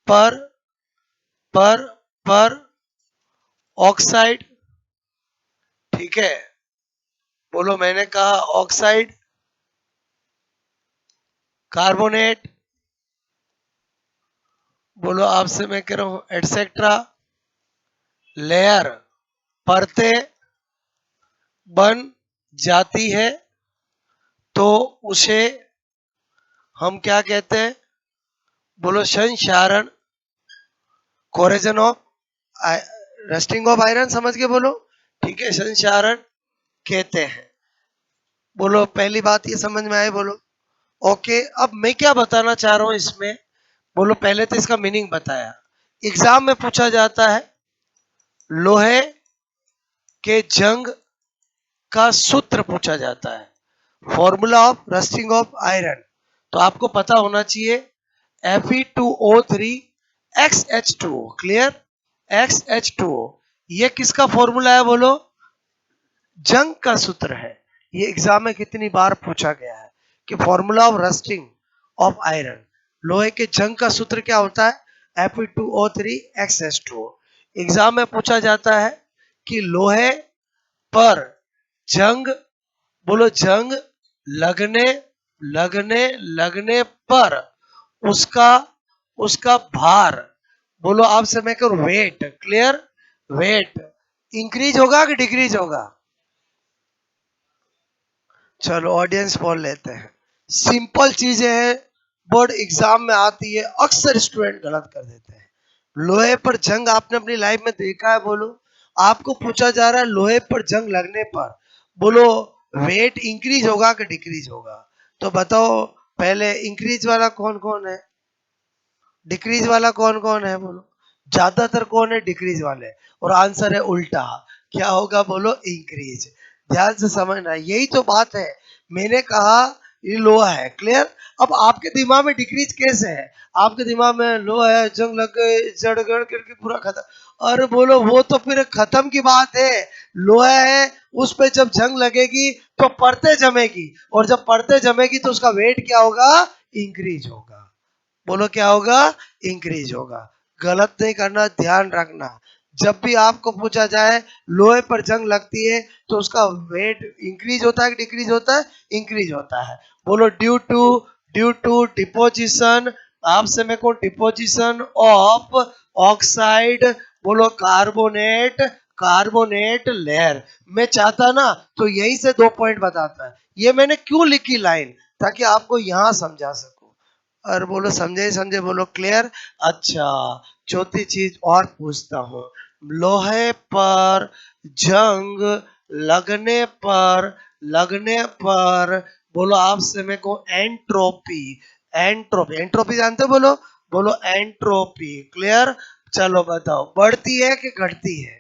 पर पर पर ऑक्साइड, ठीक है, बोलो, मैंने कहा ऑक्साइड, कार्बोनेट, बोलो, आपसे मैं कह रहा हूं एटसेट्रा, लेयर, परतें बन जाती है, तो उसे हम क्या कहते हैं? बोलो, संक्षारण, कोरेजन ऑफ, रस्टिंग ऑफ आयरन, समझ के बोलो। ठीक है, संक्षारण कहते हैं। बोलो, पहली बात ये समझ में आए, बोलो। ओके, अब मैं क्या बताना चाह रहा हूं इसमें, बोलो। पहले तो इसका मीनिंग बताया, एग्जाम में पूछा जाता है, लोहे के जंग का सूत्र पूछा जाता है, formula of rusting of iron. तो आपको पता होना चाहिए Fe2O3 XH2O, क्लियर। XH2O, ये किसका फॉर्मूला है, बोलो? जंग का सूत्र है। ये एग्जाम में कितनी बार पूछा गया है कि formula of rusting of iron, लोहे के जंग का सूत्र क्या होता है? Fe2O3 XH2O। एग्जाम में पूछा जाता है कि लोहे पर जंग, बोलो, जंग लगने लगने लगने पर उसका उसका भार, बोलो, आपसे मैं करूं वेट, क्लियर। वेट इंक्रीज होगा कि डिक्रीज होगा? चलो ऑडियंस बोल लेते हैं, सिंपल चीजें हैं, बोर्ड एग्जाम में आती है, अक्सर स्टूडेंट गलत कर देते हैं। लोहे पर जंग आपने अपनी लाइफ में देखा है? बोलो। आपको पूछा जा रहा है लोहे पर जंग लगने पर बोलो वेट इंक्रीज होगा कि डिक्रीज होगा? तो बताओ पहले इंक्रीज वाला कौन कौन है, डिक्रीज वाला कौन कौन है? बोलो। ज्यादातर कौन है? डिक्रीज वाले। और आंसर है उल्टा। क्या होगा? बोलो इंक्रीज। ध्यान से समझना, यही तो बात है। मैंने कहा ये लोहा है, क्लियर। अब आपके दिमाग में डिक्रीज कैसे है? आपके दिमाग में लोहा है, जंग लग गए, जड़ गड़ करके पूरा खत्म। अरे बोलो वो तो फिर खत्म की बात है। लोहा है, उस पे जब जंग लगेगी तो परतें जमेगी, और जब परतें जमेगी तो उसका वेट क्या होगा? इंक्रीज होगा। बोलो क्या होगा? इंक्रीज होगा। गलत नहीं करना, ध्यान रखना। जब भी आपको पूछा जाए लोहे पर जंग लगती है तो उसका वेट इंक्रीज होता है कि डिक्रीज होता है? इंक्रीज होता है। बोलो ड्यू टू डिपोजिशन, आपसे मैं को डिपोजिशन ऑफ ऑक्साइड, बोलो कार्बोनेट, कार्बोनेट लेयर। मैं चाहता ना तो यही से 2 पॉइंट बताता है। ये मैंने क्यों लिखी लाइन, ताकि आपको यहां समझा सकूं। और बोलो समझे समझे, बोलो क्लियर। अच्छा, चौथी चीज और पूछता हूँ। लोहे पर जंग लगने पर, लगने पर बोलो आपसे मेरे को एंट्रोपी, एंट्रोपी, एंट्रोपी जानते हो? बोलो। बोलो एंट्रोपी, क्लियर। चलो बताओ बढ़ती है कि घटती है?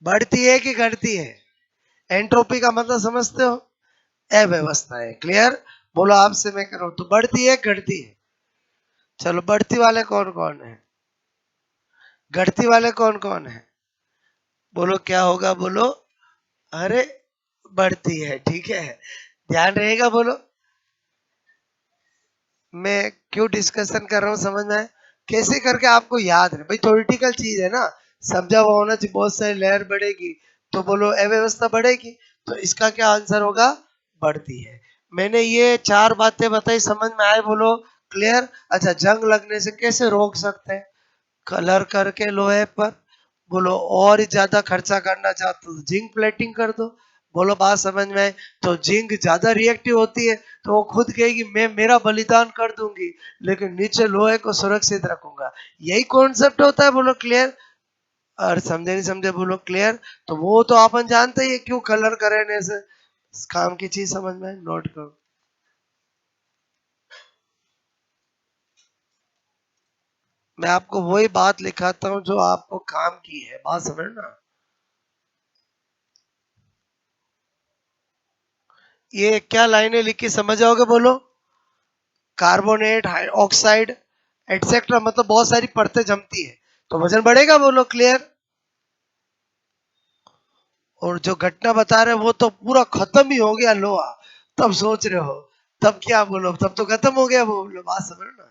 बढ़ती है कि घटती है? एंट्रोपी का मतलब समझते हो? अव्यवस्था है, क्लियर। बोलो आपसे मैं करूं तो बढ़ती है घटती है? चलो बढ़ती वाले कौन कौन है, घटती वाले कौन कौन है? बोलो क्या होगा? बोलो। अरे बढ़ती है, ठीक है, ध्यान रहेगा। बोलो मैं क्यों डिस्कशन कर रहा हूँ, समझ में आए? कैसे करके आपको याद रहे भाई, थ्योरेटिकल चीज है ना, समझा हुआ होना चाहिए। बहुत सारी लेयर बढ़ेगी तो बोलो अव्यवस्था बढ़ेगी, तो इसका क्या आंसर होगा? बढ़ती है। मैंने ये 4 बातें बताई, समझ में आए? बोलो क्लियर। अच्छा, जंग लगने से कैसे रोक सकते हैं? कलर करके लोहे पर। बोलो और ज्यादा खर्चा करना चाहते हो तो जिंक प्लेटिंग कर दो। बोलो बात समझ में आए? तो जिंक ज्यादा रिएक्टिव होती है तो वो खुद कहेगी मैं मेरा बलिदान कर दूंगी, लेकिन नीचे लोहे को सुरक्षित रखूंगा। यही कॉन्सेप्ट होता है। बोलो क्लियर। और समझे नहीं समझे? बोलो क्लियर। तो वो तो अपन जानते ही है क्यों कलर करने से। काम की चीज समझ में आए? नोट करो। मैं आपको वही बात लिखाता हूँ जो आपको काम की है, बात समझना। ये क्या लाइनें लिखी समझ जाओगे? बोलो। कार्बोनेट, ऑक्साइड, एटसेट्रा, मतलब बहुत सारी परतें जमती है तो वजन बढ़ेगा। बोलो क्लियर। और जो घटना बता रहे हैं वो तो पूरा खत्म ही हो गया लोहा, तब सोच रहे हो तब क्या? बोलो तब तो खत्म हो गया वो। बोलो बात समझ ना।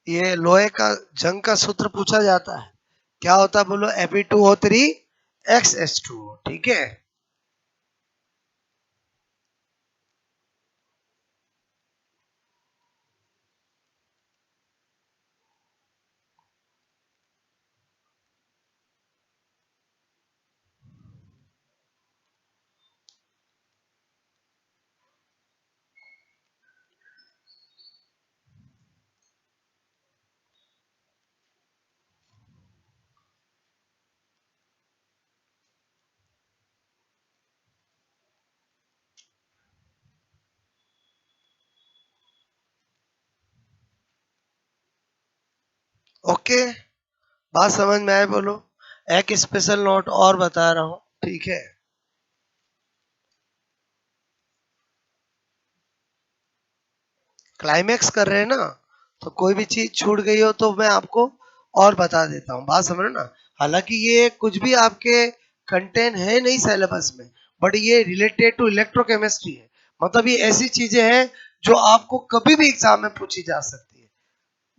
ये लोहे का जंग का सूत्र पूछा जाता है, क्या होता है? बोलो Fe2O3 XH2O, ठीक है। ओके, बात समझ में आए? बोलो। एक स्पेशल नोट और बता रहा हूँ, ठीक है। क्लाइमेक्स कर रहे हैं ना, तो कोई भी चीज छूट गई हो तो मैं आपको और बता देता हूँ, बात समझ ना। हालांकि ये कुछ भी आपके कंटेंट है नहीं सिलेबस में, बट ये रिलेटेड टू इलेक्ट्रोकेमिस्ट्री है। मतलब ये ऐसी चीजें हैं जो आपको कभी भी एग्जाम में पूछी जा सकती है।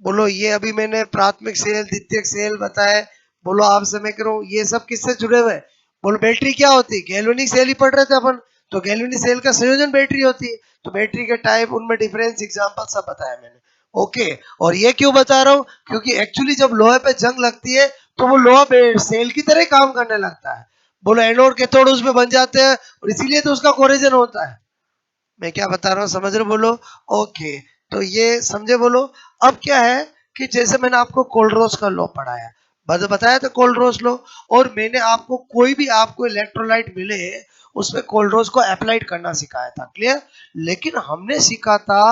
बोलो ये अभी मैंने प्राथमिक सेल, द्वितीयक सेल बताए, बोलो आपसे मैं कह रहा हूँ ये सब किससे जुड़े हुए हैं? बोलो बैटरी क्या होती है, गैल्वेनिक सेल ही पढ़ रहे थे अपन, तो गैल्वेनिक सेल का संयोजन बैटरी होती है, तो बैटरी के टाइप, उनमें डिफरेंस, एग्जांपल सब बताया मैंने। ओके, और ये क्यों बता रहा हूँ, क्योंकि एक्चुअली जब लोहे पे जंग लगती है तो वो लोहा सेल की तरह काम करने लगता है। बोलो एनोड कैथोड उसमें बन जाते हैं, और इसीलिए तो उसका कोरेजन होता है। मैं क्या बता रहा हूँ समझ रहे, बोलो ओके। तो ये समझे, बोलो। अब क्या है कि जैसे मैंने आपको कोल्ड्रोस का लॉ पढ़ाया, बताया था कोल्ड्रोस लॉ, और मैंने आपको कोई भी आपको इलेक्ट्रोलाइट मिले उसमें कोल्ड्रोस को अप्लाइड करना सिखाया था, क्लियर। लेकिन हमने सीखा था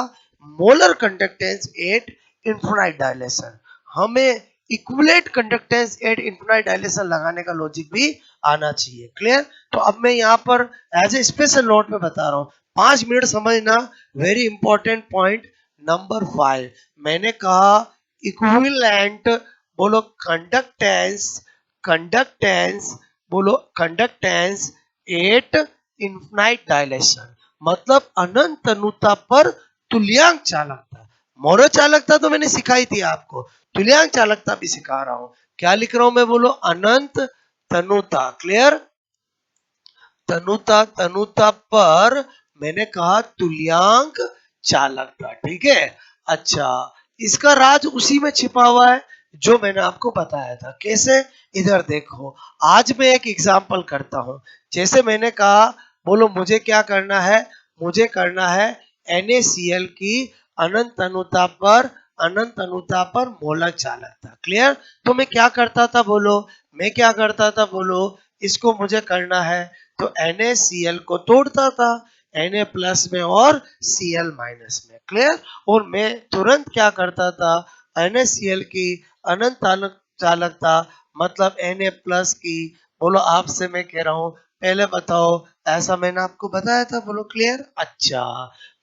molar conductance at infinite dilution, हमें equivalent conductance at infinite dilution लगाने का लॉजिक भी आना चाहिए, क्लियर। तो अब मैं यहाँ पर एज ए स्पेशल नोट में बता रहा हूँ, 5 मिनट समझना, वेरी इंपॉर्टेंट पॉइंट नंबर 5। मैंने कहा इक्विवेलेंट, बोलो कंडक्टेंस, कंडक्टेंस, बोलो कंडक्टेंस एट इनफाइनाइट डायलेशन, मतलब अनंत अनुता पर तुल्यांक चालकता। मोनो चालकता तो मैंने सिखाई थी आपको, तुल्यांक चालकता भी सिखा रहा हूं। क्या लिख रहा हूं मैं, बोलो अनंत तनुता, क्लियर। तनुता, तनुता पर मैंने कहा तुल्यांक चालकता, ठीक है। अच्छा, इसका राज उसी में छिपा हुआ है जो मैंने आपको बताया था। कैसे, इधर देखो, आज मैं एक एग्जांपल करता हूं। जैसे मैंने कहा, बोलो मुझे क्या करना है, मुझे करना है NaCl की अनंत अनुता पर, अनंत अनुता पर मोलक चालकता, क्लियर। तो मैं क्या करता था, बोलो मैं क्या करता था, बोलो इसको मुझे करना है तो NaCl को तोड़ता था, Na प्लस में और Cl माइनस में, क्लियर। और मैं तुरंत क्या करता था, NaCl की अनंत चालकता मतलब Na प्लस की, बोलो आपसे मैं कह रहा हूं पहले बताओ, ऐसा मैंने आपको बताया था, बोलो क्लियर। अच्छा,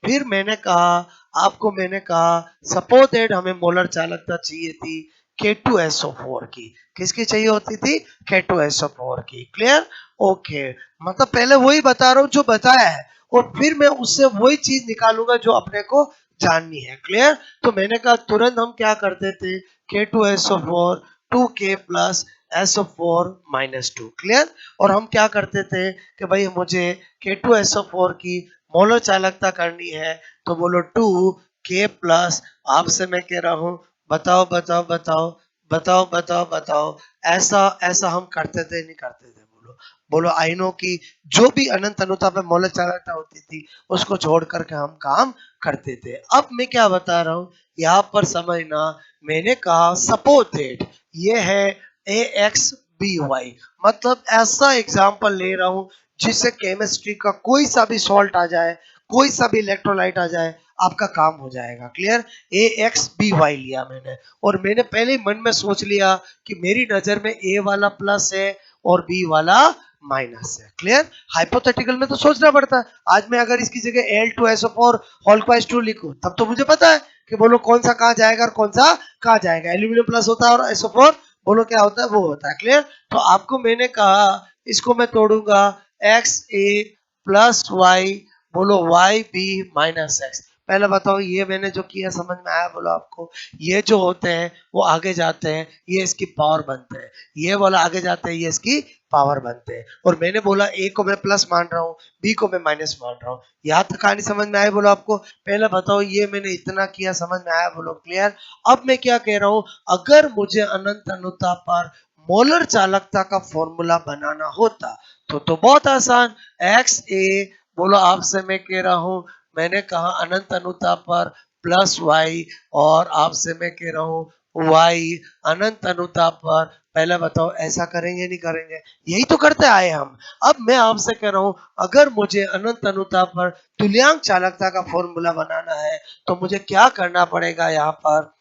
फिर मैंने कहा, आपको मैंने कहा सपोज दैट हमें मोलर चालकता चाहिए थी K2SO4 की, किसकी चाहिए होती थी, K2SO4 की, क्लियर। ओके, मतलब पहले वही बता रहा हूँ जो बताया है, और फिर मैं उससे वही चीज निकालूंगा जो अपने को जाननी है, क्लियर। तो मैंने कहा तुरंत हम क्या करते थे, K2SO4 2K plus SO4 minus 2, clear. और हम क्या करते थे कि भाई मुझे K2SO4 की मोलर चालकता करनी है, तो बोलो 2K प्लस, आपसे मैं कह रहा हूँ बताओ बताओ बताओ बताओ बताओ बताओ, ऐसा ऐसा हम करते थे नहीं करते थे, बोलो। बोलो आयनों की जो भी अनंत अनुता पे मोलर चालकता होती थी उसको छोड़ करके हम काम करते थे। अब मैं क्या बता रहा हूँ यहाँ पर समझना, मैंने कहा सपोज दैट ये है AXBY, मतलब ऐसा एग्जाम्पल ले रहा हूँ जिससे केमिस्ट्री का कोई सा भी सॉल्ट आ जाए, कोई सा भी इलेक्ट्रोलाइट आ जाए, आपका काम हो जाएगा, क्लियर। AXBY लिया मैंने, और मैंने पहले ही मन में सोच लिया कि मेरी नजर में A वाला प्लस है और B वाला माइनस है, क्लियर। हाइपोथेटिकल में तो सोचना पड़ता है। आज मैं अगर इसकी जगह Al2SO4 होल2 लिखूं तब तो मुझे पता है कि बोलो कौन सा कहाँ जाएगा और कौन सा कहाँ जाएगा, एल्यूमिनियम प्लस होता है और SO4 बोलो क्या होता है, वो होता है, क्लियर। तो आपको मैंने कहा इसको मैं तोड़ूंगा XA प्लस वाई, बोलो YB माइनस एक्स। पहले बताओ ये मैंने जो किया समझ में आया, बोलो आपको। ये जो होते हैं वो आगे जाते हैं, ये इसकी पावर बनते हैं, ये वाला आगे जाते हैं, ये इसकी पावर बनते हैं। और मैंने बोला ए को मैं प्लस मान रहा हूँ, बी को मैं माइनस मान रहा हूँ। यहाँ तक कहानी समझ में आया, बोलो आपको। पहले बताओ ये मैंने इतना किया, समझ में आया, बोलो क्लियर। अब मैं क्या कह रहा हूँ, अगर मुझे अनंत अनुता पर मोलर चालकता का फॉर्मूला बनाना होता तो बहुत आसान, एक्स ए, बोलो आपसे मैं कह रहा हूं, मैंने कहा अनंत अनुता पर प्लस वाई, और आपसे मैं कह रहा हूं वाई अनंत अनुता पर। पहले बताओ ऐसा करेंगे नहीं करेंगे, यही तो करते आए हम। अब मैं आपसे कह रहा हूं, अगर मुझे अनंत अनुता पर तुल्यांक चालकता का फॉर्मूला बनाना है तो मुझे क्या करना पड़ेगा, यहाँ पर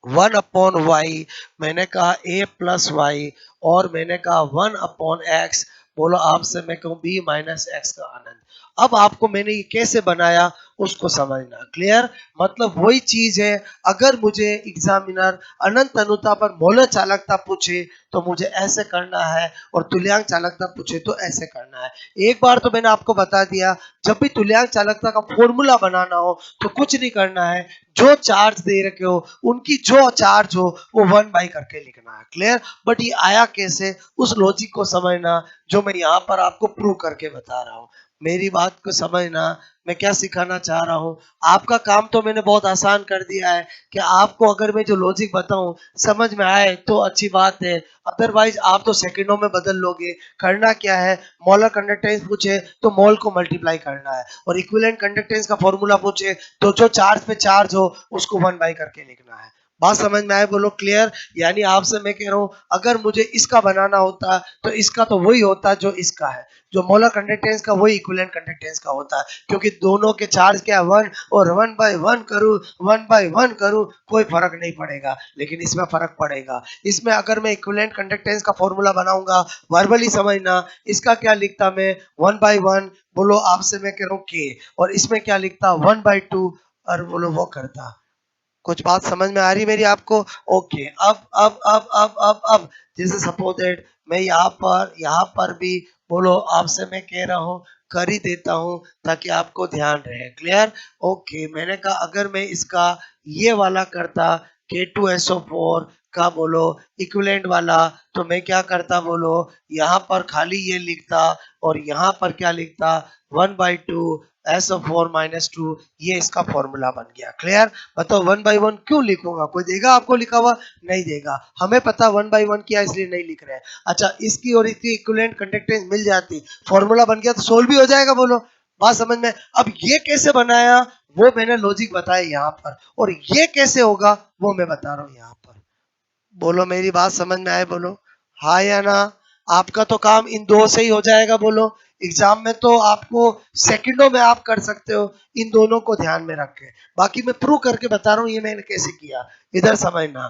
1/y, मैंने कहा a प्लस वाई, और मैंने कहा 1/x, बोलो आपसे मैं कहूं b माइनस एक्स का अनंत। अब आपको मैंने ये कैसे बनाया उसको समझना। क्लियर? मतलब वही चीज है, अगर मुझे एग्जामिनर अनंत अनुता पर मोलर चालकता पूछे तो मुझे ऐसे करना है, और तुल्यांक चालकता पूछे तो ऐसे करना है। एक बार तो मैंने आपको बता दिया, जब भी तुल्यांक चालकता का फॉर्मूला बनाना हो तो कुछ नहीं करना है, जो चार्ज दे रखे हो उनकी जो चार्ज हो वो 1 करके लिखना है। क्लियर? बट ये आया कैसे, उस लॉजिक को समझना जो मैं यहाँ पर आपको प्रूव करके बता रहा हूँ। मेरी बात को समझना, मैं क्या सिखाना चाह रहा हूँ। आपका काम तो मैंने बहुत आसान कर दिया है कि आपको अगर मैं जो लॉजिक बताऊं समझ में आए तो अच्छी बात है, अदरवाइज आप तो सेकंडों में बदल लोगे। करना क्या है, मोलर कंडक्टेंस पूछे तो मोल को मल्टीप्लाई करना है, और इक्विवेलेंट कंडक्टेंस का फॉर्मूला पूछे तो जो चार्ज पे चार्ज हो उसको 1 करके लिखना है। बात समझ में आए बोलो? क्लियर? यानी आपसे मैं कह रहा हूं, अगर मुझे इसका बनाना होता तो इसका तो वही होता जो इसका है, जो मोलर कंडक्टेंस का वही इक्विवेलेंट कंडक्टेंस का होता है, क्योंकि दोनों के चार्ज क्या 1, और 1/1 करूं 1/1 करूं कोई फर्क नहीं पड़ेगा, लेकिन इसमें फर्क पड़ेगा। इसमें अगर मैं इक्विवेलेंट कंडक्टेंस का फॉर्मूला बनाऊंगा, वर्बली समझना, इसका क्या लिखता मैं 1/1, बोलो आपसे मैं कह रहा हूं के, और इसमें क्या लिखता 1/2, और बोलो वो करता। कुछ बात समझ में आ रही मेरी आपको? ओके, अब जैसे सपोज दैट मैं यहाँ पर भी बोलो आपसे मैं कह रहा हूँ कर ही देता हूँ ताकि आपको ध्यान रहे। क्लियर? ओके, मैंने कहा अगर मैं इसका ये वाला करता K2SO4 का बोलो इक्विवेलेंट वाला, तो मैं क्या करता बोलो, यहाँ पर खाली ये लिखता और यहाँ पर क्या लिखता 1/2 SO4 - 2, ये इसका फॉर्मूला बन गया। क्लियर? बताओ 1/1 क्यों लिखूंगा, कोई देगा आपको लिखा हुआ? नहीं देगा। हमें पता 1/1 किया इसलिए नहीं लिख रहे हैं। अच्छा, इसकी और इसकी इक्विवेलेंट कंडक्टेंस मिल जाती, फॉर्मूला बन गया तो सोल्व भी हो जाएगा। बोलो बात समझ में? अब ये कैसे बनाया वो मैंने लॉजिक बताया यहाँ पर, और ये कैसे होगा वो मैं बता रहा हूँ यहाँ पर। बोलो मेरी बात समझ में आए? बोलो हाँ या ना? आपका तो काम इन दो से ही हो जाएगा। बोलो एग्जाम में तो आपको सेकंडों में आप कर सकते हो, इन दोनों को ध्यान में रख के। बाकी मैं प्रूव करके बता रहा हूँ ये मैंने कैसे किया, इधर समझना।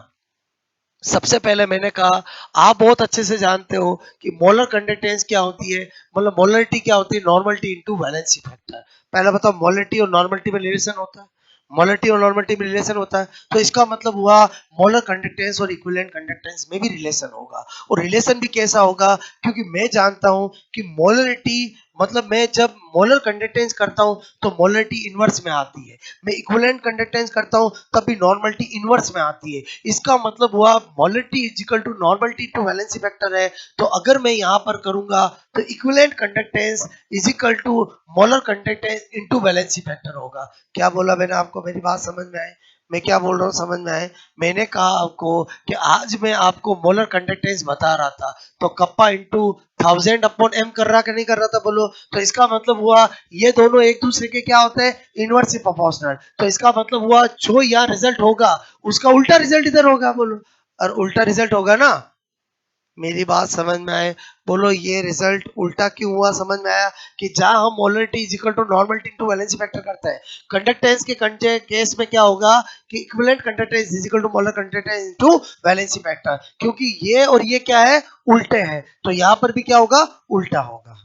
सबसे पहले मैंने कहा, आप बहुत अच्छे से जानते हो कि मोलर कंडक्टेंस क्या होती है, मतलब मोलरिटी क्या होती है, नॉर्मलिटी इनटू वैलेंसी फैक्टर। पहले बताओ, मोलरिटी और नॉर्मलिटी में रिलेशन होता है, मोलरिटी और नॉर्मलिटी में रिलेशन होता है, तो इसका मतलब हुआ मोलर कंडक्टेंस और इक्विवेलेंट कंडक्टेंस में भी रिलेशन होगा। और रिलेशन भी कैसा होगा, क्योंकि मैं जानता हूं कि मोलरिटी, मतलब मैं जब मोलर कंडक्टेंस करता हूं तो मोलरिटी इनवर्स में आती है, मैं इक्विवेलेंट कंडक्टेंस करता हूं तब भी नॉर्मलिटी इनवर्स में आती है। इसका मतलब हुआ molarity is equal to normality to valency factor है। तो अगर मैं यहाँ पर करूंगा तो equivalent conductance is equal to molar conductance into valency factor होगा। क्या बोला मैंने आपको? मेरी बात समझ में आए? मैं क्या बोल रहा हूँ समझ में आए? मैंने कहा आपको कि आज मैं आपको मोलर कंडक्टेंस बता रहा था, तो कप्पा इंटू 1000/m कर रहा कि नहीं कर रहा था? बोलो। तो इसका मतलब हुआ ये दोनों एक दूसरे के क्या होते हैं, इनवर्सली प्रोपोर्शनल। तो इसका मतलब हुआ जो यहाँ रिजल्ट होगा उसका उल्टा रिजल्ट इधर होगा। बोलो, और उल्टा रिजल्ट होगा ना? मेरी बात समझ में आए? बोलो ये रिजल्ट उल्टा क्यों हुआ? समझ में आया कि जहां हम molarity is equal to normality into valency factor करते हैं, कंडक्टेंस के केस में क्या होगा कि equivalent conductance is equal to molar conductance into valency factor, क्योंकि ये और ये क्या है, उल्टे हैं, तो यहां पर भी क्या होगा, उल्टा होगा।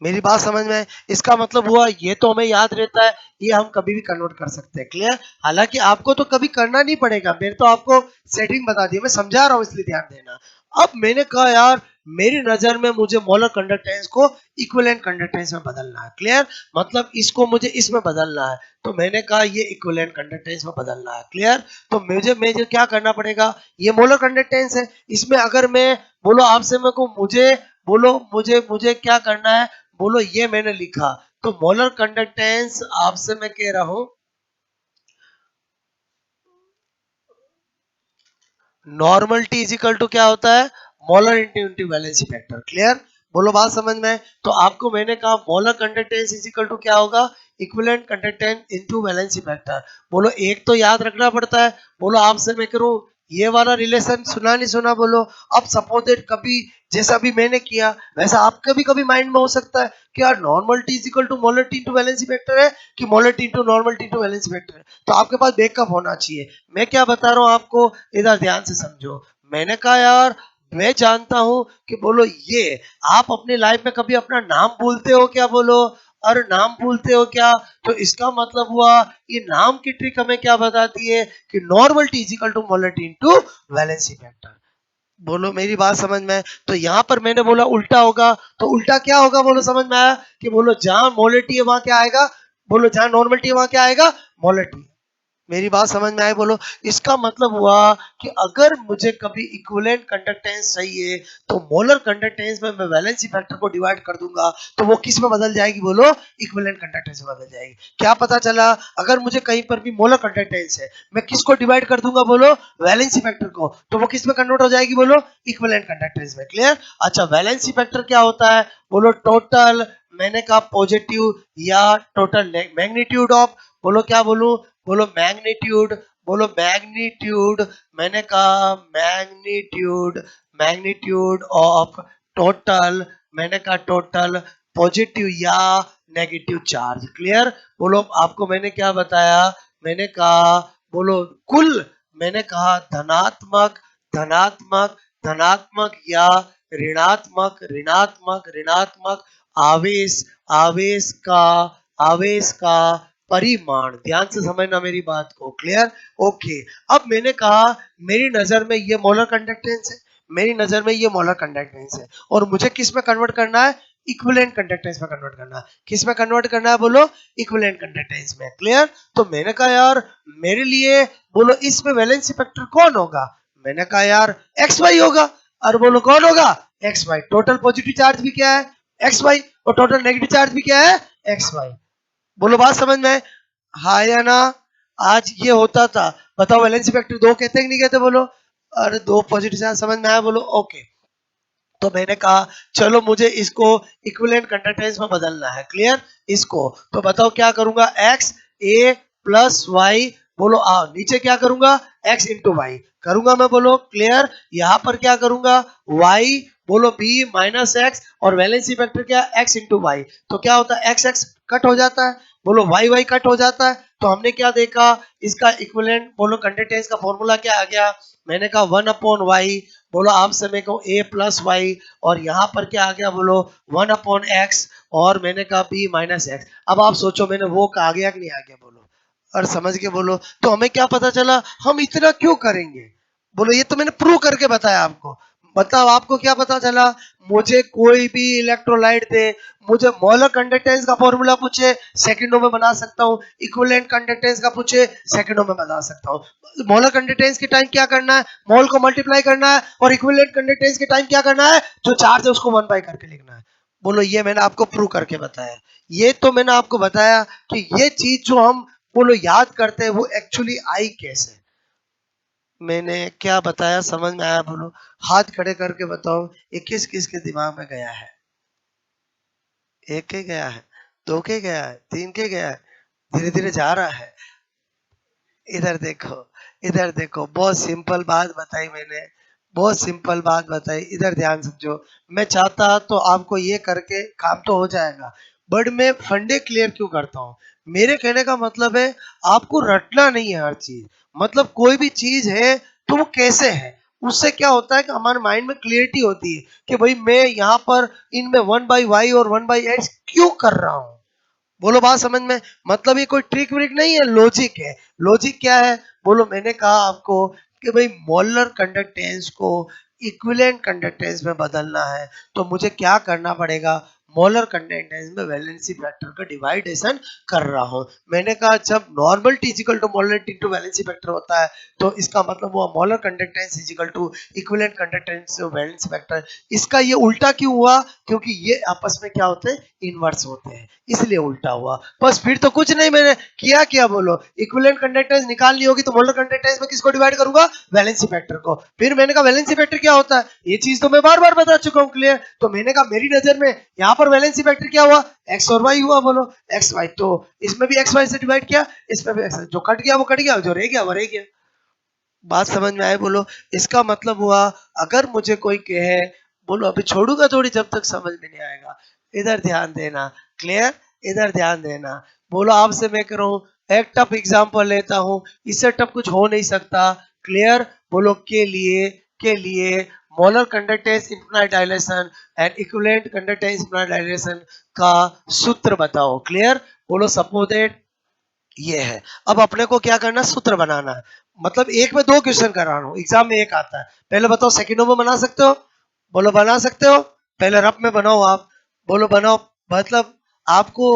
मेरी बात समझ में है? इसका मतलब हुआ ये तो हमें याद रहता है, ये हम कभी भी कन्वर्ट कर सकते हैं। क्लियर? हालांकि आपको तो कभी करना नहीं पड़ेगा, मैंने तो आपको सेटिंग बता दी, मैं समझा रहा हूं इसलिए ध्यान देना। अब मैंने कहा यार, मेरी नजर में मुझे मोलर कंडक्टेंस को इक्विवेलेंट कंडक्टेंस में बदलना है। क्लियर? मतलब इसको मुझे इसमें बदलना है, तो मैंने कहा ये इक्विवेलेंट कंडक्टेंस में बदलना है। क्लियर? तो मुझे क्या करना पड़ेगा, ये मोलर कंडक्टेंस है, इसमें अगर मैं बोलो आपसे मैं को मुझे बोलो मुझे क्या करना है, बोलो ये मैंने लिखा, तो मोलर कंडक्टेंस आपसे मैं कह रहा हूं, नॉर्मलिटी इज इक्वल टू क्या होता है, molar into valency factor. Clear? बोलो बात समझ में है? तो आपको मैंने कहा molar conductance is equal to क्या होगा, equivalent conductance into valency factor. बोलो एक तो याद रखना पड़ता है। बोलो आपसे मैं करूं ये वाला रिलेशन, सुना नहीं सुना? बोलो। अब सपोज दैट कभी जैसा भी मैंने किया वैसा आपके भी कभी माइंड में हो सकता है कि यार normality is equal to molarity into valency factor है कि molarity into normality into valency factor है, तो आपके पास बैकअप होना चाहिए। मैं क्या बता रहा हूं आपको, इधर ध्यान से समझो। मैंने कहा यार मैं जानता हूं कि बोलो ये, आप अपने लाइफ में कभी अपना नाम भूलते हो क्या? बोलो, और नाम भूलते हो क्या? तो इसका मतलब हुआ ये नाम की ट्रिक हमें क्या बताती है कि normality is equal to molarity into valency factor. बोलो मेरी बात समझ में? तो यहाँ पर मैंने बोला उल्टा होगा, तो उल्टा क्या होगा बोलो, समझ में आया? कि बोलो जहां मोलरिटी है वहां क्या आएगा, बोलो जहां नॉर्मलिटी है वहां क्या आएगा, मोलरिटी। मेरी बात समझ में आए बोलो? इसका मतलब हुआ कि अगर मुझे कभी इक्विवेलेंट कंडक्टेंस चाहिए तो मोलर कंडक्टेंस में मैं वैलेंसी फैक्टर को डिवाइड कर दूंगा, तो वो किस में बदल जाएगी बोलो, इक्विवेलेंट कंडक्टेंस में बदल जाएगी। क्या पता चला? अगर मुझे कहीं पर भी मोलर कंडक्टेंस है, मैं किसको डिवाइड कर दूंगा बोलो, वैलेंसी फैक्टर को, तो वो किस में कन्वर्ट हो जाएगी बोलो, इक्विवेलेंट कंडक्टेंस में। क्लियर? अच्छा, वैलेंसी फैक्टर क्या होता है बोलो, टोटल, मैंने कहा पॉजिटिव या टोटल मैग्नीट्यूड ऑफ, बोलो क्या बोलूं, बोलो मैग्नीट्यूड, बोलो मैग्नीट्यूड, मैंने कहा मैग्नीट्यूड, मैग्नीट्यूड ऑफ टोटल, मैंने कहा टोटल पॉजिटिव या नेगेटिव चार्ज। क्लियर? बोलो आपको मैंने क्या बताया, मैंने कहा बोलो कुल, मैंने कहा धनात्मक, धनात्मक, धनात्मक या ऋणात्मक, ऋणात्मक, ऋणात्मक आवेश, आवेश का, आवेश का परिमाण। ध्यान से समझना मेरी बात को। क्लियर? ओके। अब मैंने कहा मेरी नजर में ये मोलर कंडक्टेंस है, मेरी नजर में ये मोलर कंडक्टेंस है, और मुझे किस में कन्वर्ट करना है, इक्विवेलेंट कंडक्टेंस में कन्वर्ट करना है। किस में कन्वर्ट करना है बोलो, इक्विवेलेंट कंडक्टेंस में। क्लियर? तो मैंने कहा यार मेरे लिए बोलो इसमें वैलेंसी फैक्टर कौन होगा, मैंने कहा यार एक्स वाई होगा। और बोलो कौन होगा, X Y. Total positive charge भी क्या है, एक्स वाई, और टोटल नेगेटिव चार्ज भी क्या है, एक्स वाई। बोलो बात समझ में? हाँ या ना? आज ये होता था, बताओ वैलेंसी फैक्टर दो कहते हैं कि नहीं कहते बोलो? अरे दो पॉजिटिव चार्ज, समझ में आया बोलो? ओके। तो मैंने कहा चलो मुझे इसको इक्विवेलेंट कंडक्टेंस में बदलना है। क्लियर? इसको तो बताओ क्या करूंगा, एक्स ए प्लस वाई, बोलो आओ नीचे क्या करूंगा, एक्स इंटू वाई करूंगा मैं, बोलो। क्लियर? यहां पर क्या करूंगा, वाई, बोलो बी माइनस एक्स, और वैलेंसी फैक्टर क्या, एक्स इंटू वाई। तो क्या होता है, एक्स एक्स कट हो जाता है, बोलो वाई वाई कट हो जाता है। तो हमने क्या देखा, इसका इक्विवेलेंट बोलो कंडक्टेंस का फॉर्मूला क्या आ गया, मैंने कहा 1/y, बोलो आप समय को a प्लस वाई, और यहाँ पर क्या आ गया बोलो 1/x, और मैंने कहा b माइनस एक्स। अब आप सोचो मैंने वो आ गया कि नहीं आ गया बोलो, और समझ के बोलो। तो हमें क्या पता चला, हम इतना क्यों करेंगे बोलो, ये तो मैंने प्रूव करके बताया आपको। बताओ आपको क्या पता चला, मुझे कोई भी इलेक्ट्रोलाइट दे, मुझे मोलर कंडक्टेंस का फॉर्मूला पूछे सेकंडों में बना सकता हूँ, इक्विवेलेंट कंडक्टेंस का पूछे सेकंडों में बना सकता हूँ। मोलर कंडक्टेंस के टाइम क्या करना है, मोल को मल्टीप्लाई करना है, और इक्विवेलेंट कंडक्टेंस के टाइम क्या करना है, जो चार्ज है उसको 1 बाई करके लिखना है। बोलो ये मैंने आपको प्रूव करके बताया। ये तो मैंने आपको बताया कि ये चीज जो हम बोलो याद करते हैं वो एक्चुअली आई कैसे। मैंने क्या बताया समझ में आया बोलो? हाथ खड़े करके बताओ ये किस किस के दिमाग में गया है? एक के गया है, दो के गया है, तीन के गया है, धीरे धीरे जा रहा है। इधर देखो, इधर देखो, बहुत सिंपल बात बताई मैंने, बहुत सिंपल बात बताई, इधर ध्यान समझो। मैं चाहता तो आपको ये करके काम तो हो जाएगा, बट मैं फंडे क्लियर क्यों करता हूँ, मेरे कहने का मतलब है आपको रटना नहीं है हर चीज। मतलब कोई भी चीज है तो वो कैसे है, उससे क्या होता है कि हमारे माइंड में क्लियरिटी होती है कि भाई मैं यहाँ पर इनमें 1/y और 1/x क्यों कर रहा हूँ। बोलो बात समझ में? मतलब ये कोई ट्रिक व्रिक नहीं है, लॉजिक है। लॉजिक क्या है बोलो, मैंने कहा आपको कि भाई मोलर कंडक्टेंस को इक्विवेलेंट कंडक्टेंस में बदलना है, तो मुझे क्या करना पड़ेगा, मोलर कंडक्टेंस में वैलेंसी फैक्टर का डिवाइडेशन कर रहा हूं। मैंने कहा जब normality equal to molarity into valency factor होता है, तो इसका मतलब हुआ molar conductance is equal to equivalent conductance valency factor. इसका ये उल्टा क्यों हुआ, क्योंकि ये आपस में क्या होते हैं, इनवर्स होते हैं, इसलिए उल्टा हुआ। बस फिर तो कुछ नहीं, मैंने किया क्या बोलो, इक्विवेलेंट कंडक्टेंस निकालनी होगी तो मोलर कंडक्टेंस में किसको डिवाइड करूंगा, वैलेंसी फैक्टर को। फिर मैंने कहा वैलेंसी फैक्टर क्या होता है, ये चीज तो मैं बार बार बता चुका हूं। क्लियर? तो मैंने कहा मेरी नजर में यहाँ पर वैलेंसी फैक्टर क्या हुआ, एक्स और वाई हुआ, बोलो एक्स वाई। तो इसमें भी एक्स वाई से डिवाइड किया, इसमें भी एक्स, जो कट गया वो कट गया, जो रह गया वो रह गया। बात समझ में आए बोलो? इसका मतलब हुआ अगर मुझे कोई कहे, बोलो अभी छोड़ूंगा थोड़ी जब तक समझ में नहीं आएगा, इधर ध्यान देना। क्लियर? इधर ध्यान देना। बोलो आपसे मैं कह रहा हूं, एक टफ एग्जांपल लेता हूं, इससे टफ कुछ हो नहीं सकता। क्लियर? बोलो के लिए molar conductance infinite dilation and equivalent conductance infinite dilation का सूत्र बताओ। क्लियर? बोलो सपोज दैट ये है। अब अपने को क्या करना है, सूत्र बनाना है। मतलब एक में दो क्वेश्चन करा रहा हूं, एग्जाम में एक आता है। पहले बताओ सेकंडों में बना सकते हो? बोलो बना सकते हो। पहले रफ में बनाओ आप। बोलो बनाओ। मतलब आपको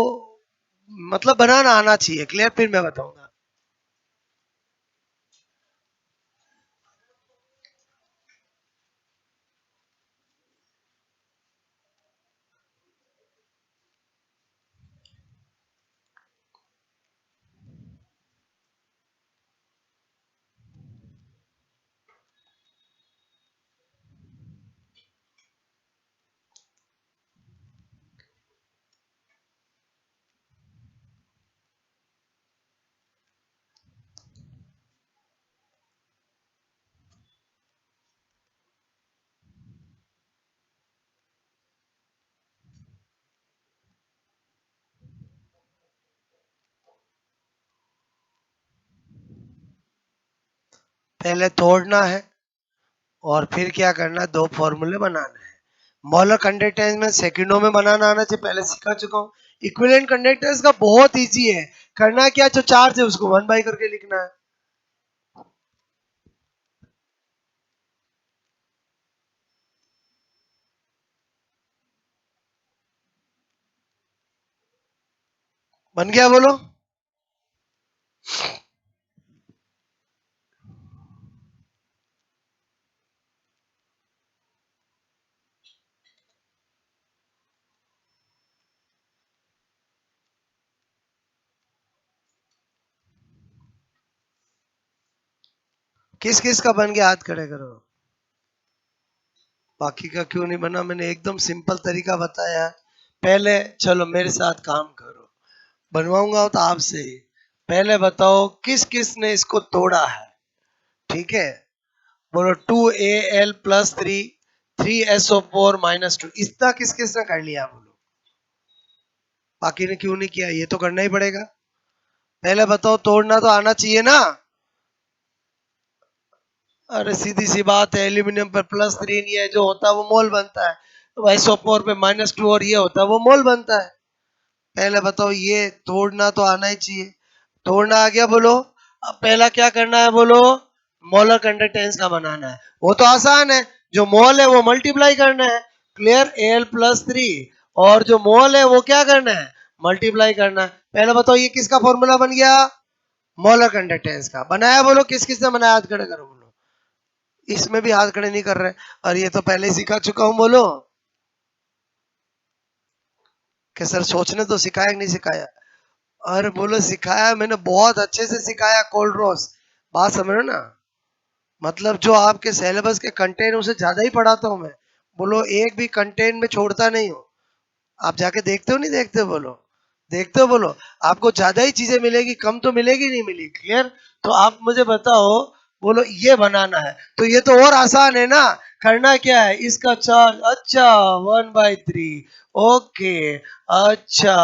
मतलब बनाना आना चाहिए। क्लियर? फिर मैं बताऊंगा। पहले तोड़ना है और फिर क्या करना है, दो फॉर्मूले बनाने हैं। मॉलर कंडक्टेंस में सेकंडों में बनाना आना चाहिए, पहले सिखा चुका हूँ। इक्विवेलेंट कंडक्टेंस का बहुत इजी है। करना क्या, जो चार्ज है उसको वन बाई करके लिखना है। बन गया? बोलो। किस किस का बन गया, हाथ खड़े करो। बाकी का क्यों नहीं बना? मैंने एकदम सिंपल तरीका बताया है। पहले चलो मेरे साथ काम करो, बनवाऊंगा तो आपसे ही। पहले बताओ किस किस ने इसको तोड़ा है। ठीक है? बोलो 2Al+3 3SO4-2, इतना किस किस ने कर लिया? बोलो। बाकी ने क्यों नहीं किया? ये तो करना ही पड़ेगा। पहले बताओ, तोड़ना तो आना चाहिए ना। अरे सीधी सी बात है, एल्यूमिनियम पर +3 ये जो होता है वो मोल बनता है, तो SO4 पे -2 और ये होता है वो मोल बनता है। पहले बताओ, ये तोड़ना तो आना ही चाहिए। तोड़ना आ गया? बोलो। अब पहला क्या करना है? बोलो। मोलर कंडक्टेंस का बनाना है। वो तो आसान है, जो मोल है वो मल्टीप्लाई करना है। क्लियर? Al+3 और जो मोल है वो क्या करना है, मल्टीप्लाई करना है। पहले बताओ ये किसका फॉर्मूला बन गया? मोलर कंडक्टेंस का बनाया। बोलो किस किस ने बनाया, हाथ खड़े करो। बोलो। इसमें भी हाथ खड़े नहीं कर रहे, और ये तो पहले ही सिखा चुका हूं। बोलो कि सर सोचने तो सिखाया कि नहीं सिखाया? अरे बोलो सिखाया, मैंने बहुत अच्छे से सिखाया। कोल्ड रोज बात समझ रहे हो ना? मतलब जो आपके सिलेबस के कंटेंट उसे ज्यादा ही पढ़ाता हूँ मैं। बोलो एक भी कंटेंट में छोड़ता नहीं हूँ। आप जाके देखते हो नहीं देखते? बोलो देखते हो? बोलो आपको ज्यादा ही चीजें मिलेगी, कम तो मिलेगी नहीं मिलेगी। क्लियर? तो आप मुझे बताओ। बोलो ये बनाना है तो ये तो और आसान है ना। करना क्या है, इसका चार्ज, अच्छा 1/3। ओके। अच्छा,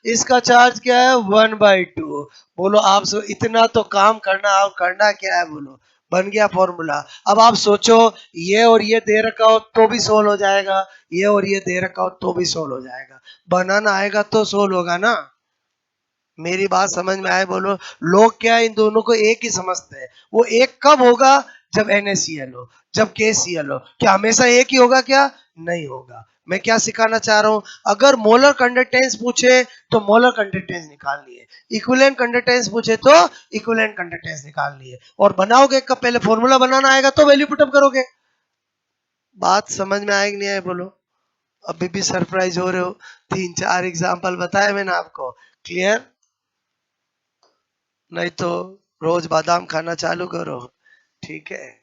इसका चार्ज क्या है, 1/2। बोलो आप इतना तो काम करना, आप करना क्या है? बोलो। बन गया फॉर्मूला। अब आप सोचो, ये और ये दे रखा हो तो भी सोल्व हो जाएगा, ये और ये दे रखा हो तो भी सोल्व हो जाएगा। बनाना आएगा तो सोल्व होगा ना। मेरी बात समझ में आए? बोलो। लोग क्या इन दोनों को एक ही समझते हैं। वो एक कब होगा, जब NaCl हो, जब KCl हो। क्या हमेशा एक ही होगा? क्या नहीं होगा। मैं क्या सिखाना चाह रहा हूं, अगर मोलर कंडक्टेंस पूछे तो मोलर कंडक्टेंस निकालनी है, इक्विवेलेंट कंडक्टेंस पूछे तो इक्विवेलेंट कंडक्टेंस निकालनी है। और बनाओगे कब, पहले फॉर्मूला बनाना आएगा तो वैल्यू पुटअप करोगे। बात समझ में आए कि नहीं आए? बोलो। अभी भी सरप्राइज हो रहे हो? 3-4 एग्जाम्पल बताए मैंने आपको। क्लियर? नहीं तो रोज बादाम खाना चालू करो। ठीक है?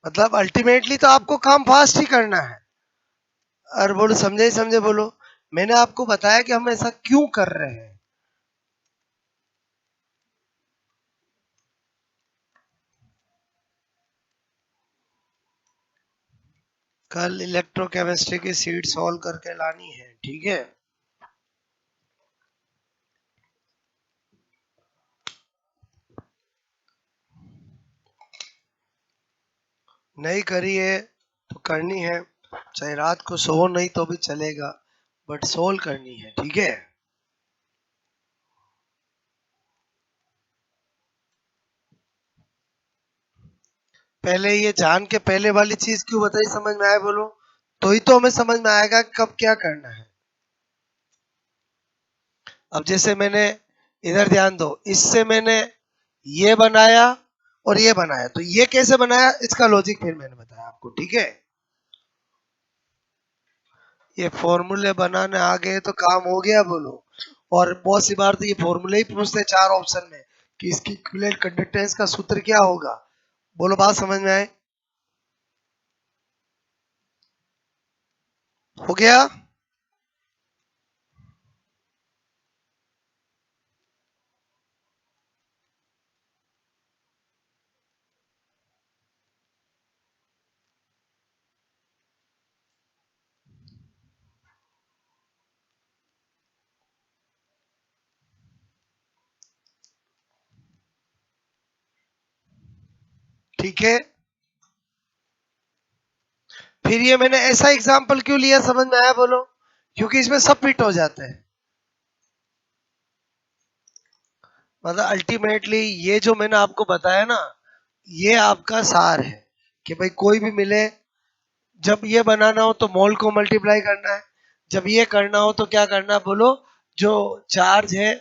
मतलब अल्टीमेटली तो आपको काम फास्ट ही करना है। और बोलो समझे ही समझे बोलो। मैंने आपको बताया कि हम ऐसा क्यों कर रहे हैं। कल इलेक्ट्रोकेमिस्ट्री की सीट सॉल्व करके लानी है, ठीक है। नहीं करी है तो करनी है, चाहे रात को सो नहीं तो भी चलेगा, बट सोल्व करनी है, ठीक है। पहले ये जान के पहले वाली चीज क्यों बताई, समझ में आया बोलो। तो ही तो हमें समझ में आएगा कि कब क्या करना है। अब जैसे मैंने, इधर ध्यान दो, इससे मैंने ये बनाया और ये बनाया, तो ये कैसे बनाया इसका लॉजिक फिर मैंने बताया आपको, ठीक है। ये फॉर्मूले बनाने आ गए तो काम हो गया बोलो। और बहुत सी बार तो ये फॉर्मूले ही पूछते हैं चार ऑप्शन में कि इसकी इक्विवेलेंट कंडक्टेंस का सूत्र क्या होगा। बोलो बात समझ में आए। हो गया। ठीक है, फिर ये मैंने ऐसा एग्जाम्पल क्यों लिया समझ में आया बोलो। क्योंकि इसमें सब फिट हो जाते हैं। मतलब अल्टीमेटली ये जो मैंने आपको बताया ना, ये आपका सार है कि भाई कोई भी मिले, जब ये बनाना हो तो मोल को मल्टीप्लाई करना है, जब ये करना हो तो क्या करना है बोलो, जो चार्ज है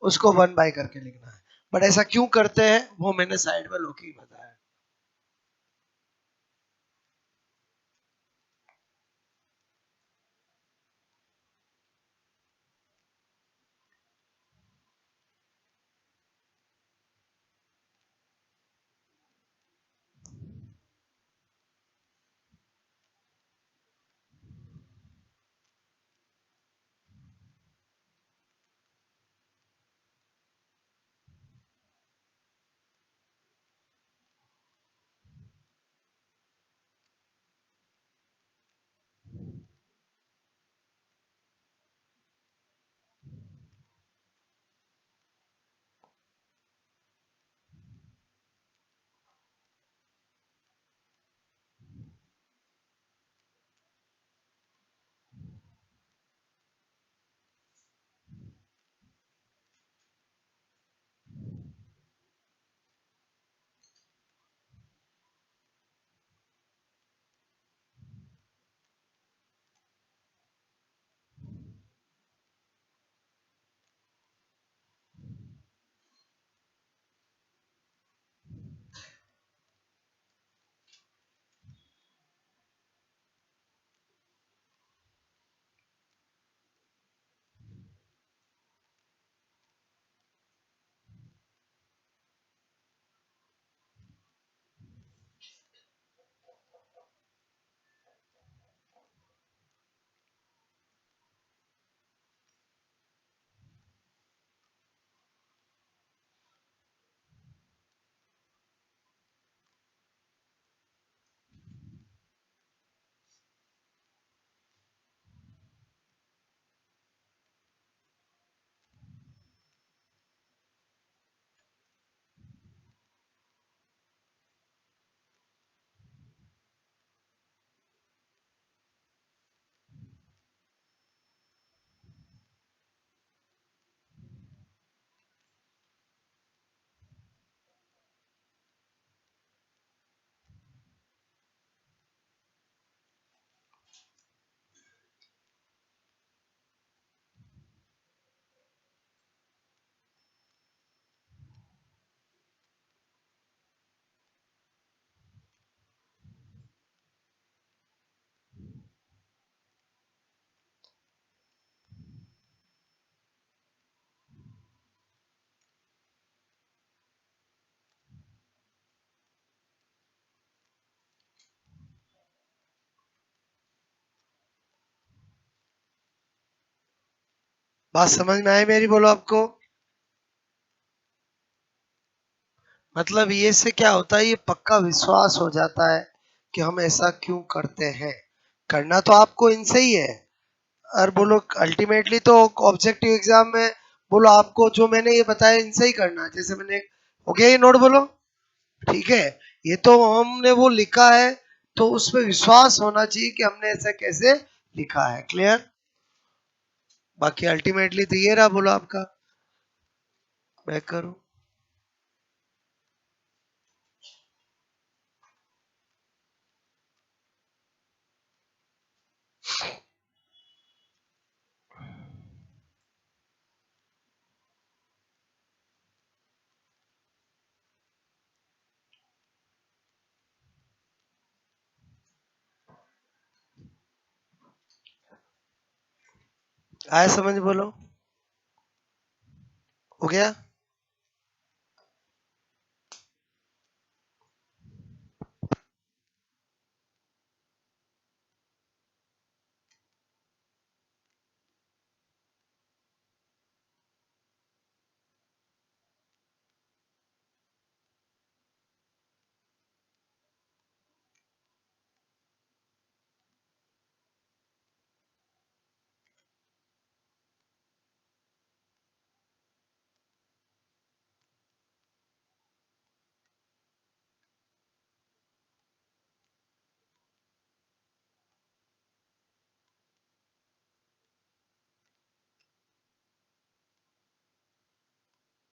उसको 1 बाय करके लिखना है। बट ऐसा क्यों करते हैं वो मैंने साइड में लोकी बताया। बात समझ में आई मेरी? बोलो आपको। मतलब ये से क्या होता है, ये पक्का विश्वास हो जाता है कि हम ऐसा क्यों करते हैं। करना तो आपको इनसे ही है। और बोलो अल्टीमेटली तो ऑब्जेक्टिव एग्जाम में बोलो आपको जो मैंने ये बताया इनसे ही करना है। जैसे मैंने, हो गया ये नोट? बोलो ठीक है। ये तो हमने वो लिखा है तो उसमें विश्वास होना चाहिए कि हमने ऐसा कैसे लिखा है। क्लियर? बाकी अल्टीमेटली तो ये रहा बोलो आपका। बैक करो। आया समझ? बोलो हो गया?